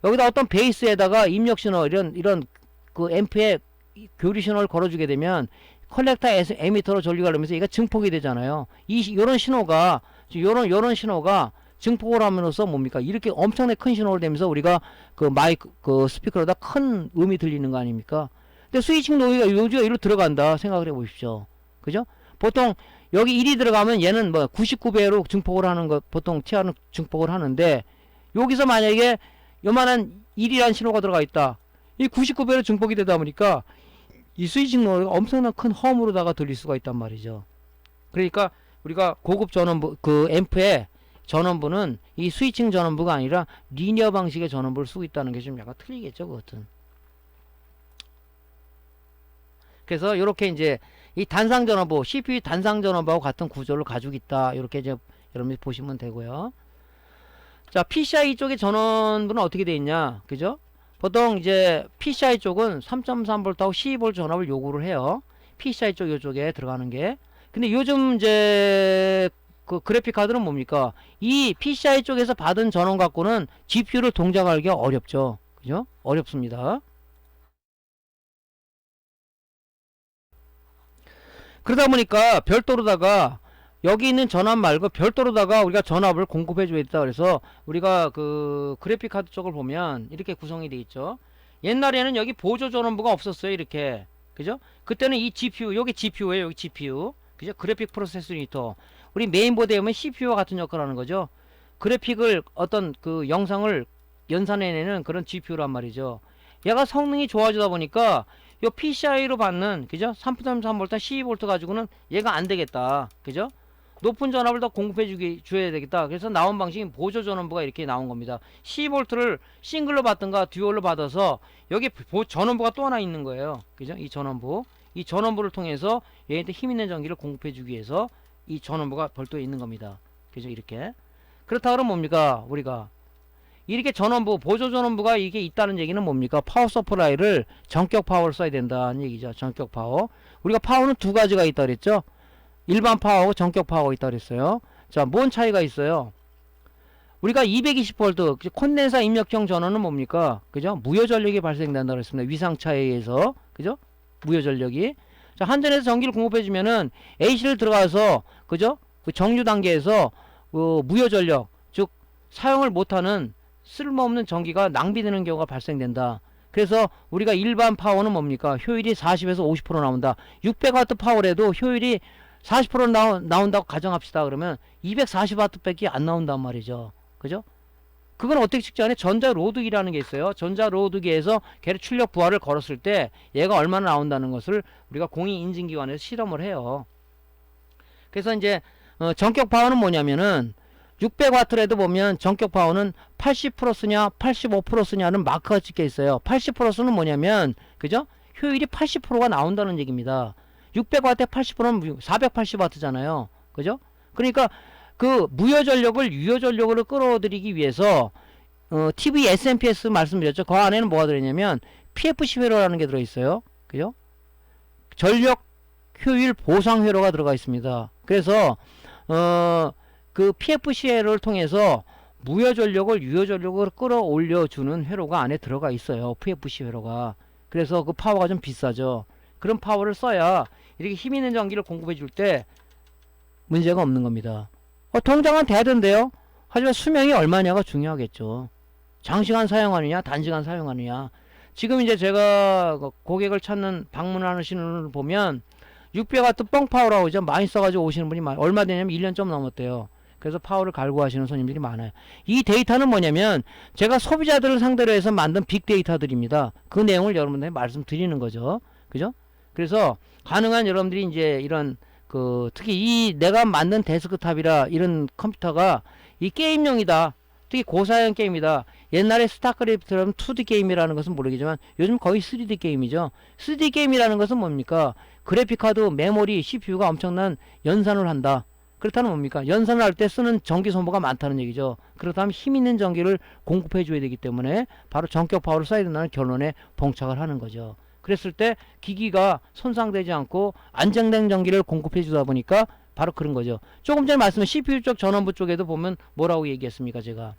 여기다 어떤 베이스에다가 입력 신호, 이런 그 앰프에 교리 신호를 걸어주게 되면, 컬렉터 에미터로 전류가 흐르면서 얘가 증폭이 되잖아요. 요런 신호가, 요런 신호가 증폭을 함으로써 뭡니까? 이렇게 엄청나게 큰 신호를 내면서 우리가 그 그 스피커로다 큰 음이 들리는 거 아닙니까? 근데 스위칭 노이가 요지가 이리로 들어간다 생각을 해 보십시오. 그죠? 보통 여기 1이 들어가면 얘는 뭐 99배로 증폭을 하는 거, 보통 TR은 증폭을 하는데, 여기서 만약에 요만한 1이라는 신호가 들어가 있다. 이 99배로 증폭이 되다 보니까 이 스위칭 노이가 엄청난 큰 험으로다가 들릴 수가 있단 말이죠. 그러니까 우리가 고급 전원부, 그 앰프의 전원부는 이 스위칭 전원부가 아니라 리니어 방식의 전원부를 쓰고 있다는 게 좀 약간 틀리겠죠, 그것은. 그래서 이렇게 이제 이 단상 전원부, CPU 단상 전원부하고 같은 구조를 가지고 있다. 이렇게 이제 여러분이 보시면 되고요. 자, PCI 쪽의 전원부는 어떻게 되어 있냐, 그죠? 보통 이제 PCI 쪽은 3.3V하고 12V 전압을 요구를 해요. PCI 쪽 요쪽에 들어가는 게. 근데 요즘 이제 그 그래픽 카드는 뭡니까? 이 PCI 쪽에서 받은 전원 갖고는 GPU를 동작하기가 어렵죠. 그죠? 어렵습니다. 그러다 보니까 별도로다가 여기 있는 전압 말고 별도로다가 우리가 전압을 공급해 줘야 있다. 그래서 우리가 그 그래픽 카드 쪽을 보면 이렇게 구성이 돼 있죠. 옛날에는 여기 보조 전원부가 없었어요. 이렇게. 그죠? 그때는 이 GPU, 여기 GPU예요. 여기 GPU. 그죠? 그래픽 프로세서 유니터. 우리 메인보드에 보면 CPU와 같은 역할을 하는 거죠. 그래픽을 어떤 그 영상을 연산해내는 그런 GPU란 말이죠. 얘가 성능이 좋아지다 보니까 요 PCI로 받는, 그죠? 3.3V, 12V 가지고는 얘가 안 되겠다. 그죠? 높은 전압을 더 공급해 줘야 되겠다. 그래서 나온 방식이 보조 전원부가 이렇게 나온 겁니다. 12V를 싱글로 받든가 듀얼로 받아서 여기 전원부가 또 하나 있는 거예요. 그죠? 이 전원부. 이 전원부를 통해서 얘한테 힘 있는 전기를 공급해 주기 위해서 이 전원부가 별도에 있는 겁니다. 그죠? 이렇게. 그렇다 그러면 뭡니까? 우리가 이렇게 전원부, 보조 전원부가 이게 있다는 얘기는 뭡니까? 파워 서플라이를 전격 파워를 써야 된다는 얘기죠. 전격 파워. 우리가 파워는 두 가지가 있다 그랬죠? 일반 파워하고 전격 파워가 있다 그랬어요. 자, 뭔 차이가 있어요? 우리가 220V, 콘덴사 입력형 전원은 뭡니까? 그죠? 무효 전력이 발생된다 그랬습니다. 위상차에 의해서. 그죠? 무효 전력이. 자, 한전에서 전기를 공급해주면은 AC를 들어가서, 그죠? 그 정류 단계에서, 무효 전력, 즉, 사용을 못하는 쓸모없는 전기가 낭비되는 경우가 발생된다. 그래서 우리가 일반 파워는 뭡니까? 효율이 40에서 50% 나온다. 600W 파워라도 효율이 40% 나온다고 가정합시다. 그러면 240W 밖에 안 나온단 말이죠. 그죠? 그건 어떻게 측정해? 전자 로드기라는 게 있어요. 전자 로드기에서 걔를 출력 부하를 걸었을 때 얘가 얼마나 나온다는 것을 우리가 공인인증기관에서 실험을 해요. 그래서 이제 전격 파워는 뭐냐면은 600W라도 보면 전격 파워는 80% 쓰냐 85% 쓰냐는 마크가 찍혀 있어요. 80%는 뭐냐면, 그죠? 효율이 80%가 나온다는 얘기입니다. 600W에 80%는 480W잖아요. 그죠? 그러니까 그 무효 전력을 유효 전력으로 끌어들이기 위해서 TV SMPS 말씀드렸죠. 그 안에는 뭐가 들어있냐면 PFC 회로라는 게 들어있어요. 그죠? 전력 효율 보상 회로가 들어가 있습니다. 그래서 그 PFC 회로를 통해서 무효 전력을 유효 전력으로 끌어올려 주는 회로가 안에 들어가 있어요. PFC 회로가. 그래서 그 파워가 좀 비싸죠. 그런 파워를 써야 이렇게 힘 있는 전기를 공급해 줄 때 문제가 없는 겁니다. 통장은 돼야 된대요. 하지만 수명이 얼마냐가 중요하겠죠. 장시간 사용하느냐 단시간 사용하느냐. 지금 이제 제가 고객을 찾는 방문하시는 분을 보면 600W 뻥파워라고 하죠. 많이 써가지고 오시는 분이 많아요. 얼마 되냐면 1년 좀 넘었대요. 그래서 파워를 갈구하시는 손님들이 많아요. 이 데이터는 뭐냐면 제가 소비자들을 상대로 해서 만든 빅데이터들입니다. 그 내용을 여러분들에게 말씀드리는 거죠. 그죠? 그래서 가능한 여러분들이 이제 이런 특히 이 내가 만든 데스크탑이라 이런 컴퓨터가 이 게임용이다. 특히 고사양 게임이다. 옛날에 스타크래프트라면 2D 게임이라는 것은 모르겠지만 요즘 거의 3D 게임이죠. 3D 게임이라는 것은 뭡니까? 그래픽카드, 메모리, CPU가 엄청난 연산을 한다. 그렇다면 뭡니까? 연산을 할 때 쓰는 전기 소모가 많다는 얘기죠. 그렇다면 힘 있는 전기를 공급해 줘야 되기 때문에 바로 전격 파워를 써야 된다는 결론에 봉착을 하는 거죠. 그랬을 때 기기가 손상되지 않고 안정된 전기를 공급해 주다 보니까 바로 그런 거죠. 조금 전에 말씀한 CPU 쪽 전원부 쪽에도 보면 뭐라고 얘기했습니까? 제가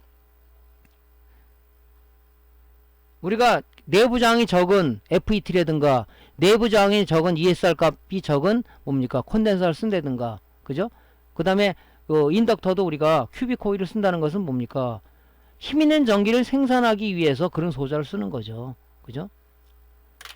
우리가 내부 저항이 적은 FET라든가 내부 저항이 적은 ESR 값이 적은 뭡니까? 콘덴서를 쓴다든가, 그죠? 그 다음에 인덕터도 우리가 큐빅 코일을 쓴다는 것은 뭡니까? 힘 있는 전기를 생산하기 위해서 그런 소자를 쓰는 거죠. 그죠?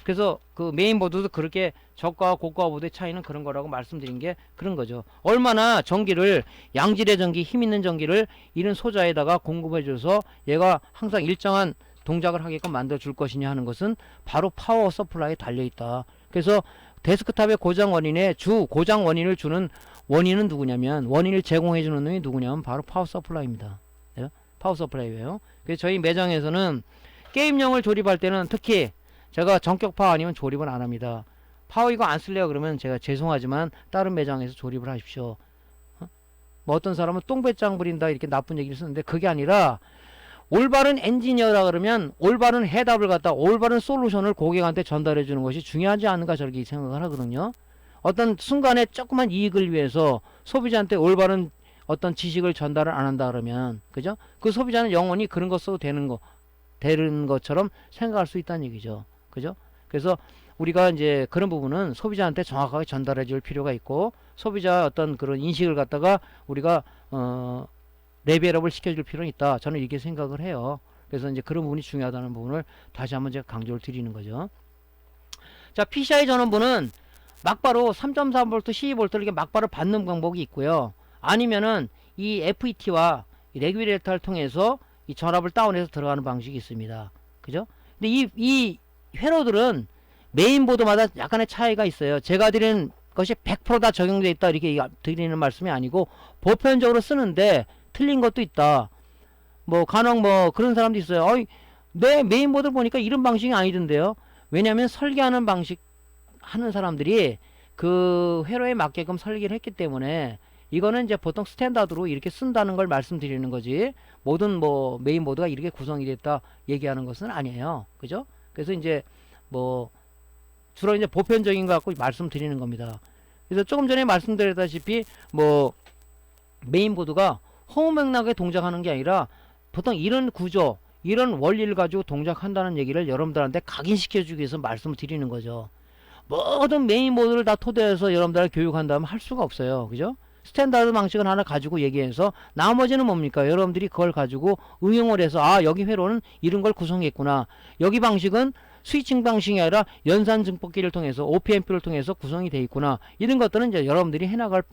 그래서 그 메인보드도 그렇게 저가와 고가와 보드의 차이는 그런 거라고 말씀드린 게 그런 거죠. 얼마나 전기를 양질의 전기, 힘 있는 전기를 이런 소자에다가 공급해 줘서 얘가 항상 일정한 동작을 하게끔 만들어 줄 것이냐 하는 것은 바로 파워 서플라이에 달려 있다. 그래서 데스크탑의 고장 원인의 고장 원인을 주는 원인은 누구냐면, 원인을 제공해 주는 놈이 누구냐면 바로 파워 서플라이입니다. 네? 파워 서플라이예요. 그래서 저희 매장에서는 게임용을 조립할 때는 특히 제가 전격 파워 아니면 조립을 안 합니다. 파워 이거 안 쓸래요 그러면 제가 죄송하지만 다른 매장에서 조립을 하십시오. 뭐 어떤 사람은 똥배짱 부린다 이렇게 나쁜 얘기를 쓰는데 그게 아니라 올바른 엔지니어라 그러면 올바른 해답을 갖다 올바른 솔루션을 고객한테 전달해 주는 것이 중요하지 않은가 저렇게 생각을 하거든요. 어떤 순간에 조그만 이익을 위해서 소비자한테 올바른 어떤 지식을 전달을 안 한다 그러면, 그죠? 그 소비자는 영원히 그런 거 써도 되는 것처럼 생각할 수 있다는 얘기죠. 그죠? 그래서 우리가 이제 그런 부분은 소비자한테 정확하게 전달해 줄 필요가 있고, 소비자의 어떤 그런 인식을 갖다가 우리가 레벨업을 시켜줄 필요는 있다. 저는 이렇게 생각을 해요. 그래서 이제 그런 부분이 중요하다는 부분을 다시 한번 제가 강조를 드리는 거죠. 자, PCI 전원부는 막바로 3.3V, 12V를 이렇게 막바로 받는 방법이 있고요. 아니면은 이 FET와 레귤레이터를 통해서 이 전압을 다운해서 들어가는 방식이 있습니다. 그죠? 근데 이 회로들은 메인보드마다 약간의 차이가 있어요. 제가 드리는 것이 100% 다 적용되어 있다 이렇게 드리는 말씀이 아니고 보편적으로 쓰는데 틀린 것도 있다. 뭐 간혹 뭐 그런 사람도 있어요. 내 메인보드 보니까 이런 방식이 아니던데요. 왜냐하면 설계하는 방식 하는 사람들이 그 회로에 맞게끔 설계를 했기 때문에 이거는 이제 보통 스탠다드로 이렇게 쓴다는 걸 말씀드리는 거지, 모든 뭐 메인보드가 이렇게 구성이 됐다 얘기하는 것은 아니에요. 그죠? 그래서 이제 뭐 주로 이제 보편적인 거 갖고 말씀드리는 겁니다. 그래서 조금 전에 말씀드렸다시피 뭐 메인보드가 허무맹랑하게 동작하는 게 아니라 보통 이런 구조, 이런 원리를 가지고 동작한다는 얘기를 여러분들한테 각인시켜 주기 위해서 말씀을 드리는 거죠. 모든 메인보드를 다 토대해서 여러분들을 교육한다면 할 수가 없어요. 그죠? 스탠다드 방식을 하나 가지고 얘기해서 나머지는 뭡니까? 여러분들이 그걸 가지고 응용을 해서 여기 회로는 이런 걸 구성했구나. 여기 방식은 스위칭 방식이 아니라 연산 증폭기를 통해서 OPMP를 통해서 구성이 되어 있구나. 이런 것들은 이제 여러분들이 해나갈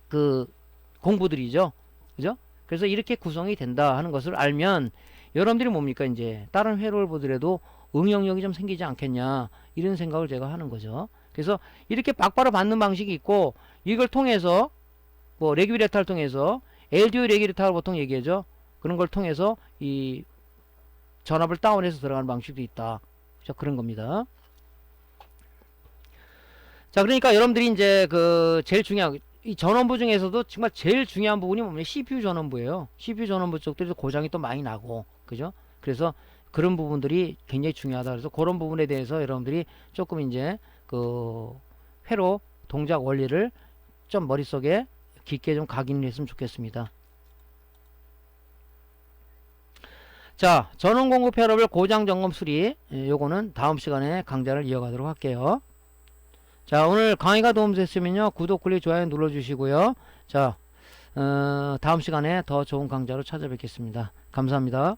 그 공부들이죠. 그죠? 그래서 이렇게 구성이 된다 하는 것을 알면 여러분들이 뭡니까? 이제 다른 회로를 보더라도 응용력이 좀 생기지 않겠냐 이런 생각을 제가 하는 거죠. 그래서 이렇게 막바로 받는 방식이 있고, 이걸 통해서 뭐 레귤레이터를 통해서 LDO 레귤레이터를 보통 얘기하죠. 그런 걸 통해서 이 전압을 다운해서 들어가는 방식도 있다. 그렇죠? 그런 겁니다. 자, 그러니까 여러분들이 이제 그 제일 중요한 이 전원부 중에서도 정말 제일 중요한 부분이 뭐냐면 CPU 전원부예요. CPU 전원부 쪽들이 고장이 또 많이 나고, 그죠? 그래서 그런 부분들이 굉장히 중요하다. 그래서 그런 부분에 대해서 여러분들이 조금 이제 그 회로 동작 원리를 좀 머릿속에 깊게 좀 각인을 했으면 좋겠습니다. 자, 전원 공급 회로별 고장 점검 수리, 요거는 다음 시간에 강좌를 이어가도록 할게요. 자, 오늘 강의가 도움됐으면요, 구독, 클릭, 좋아요 눌러주시고요. 자, 다음 시간에 더 좋은 강좌로 찾아뵙겠습니다. 감사합니다.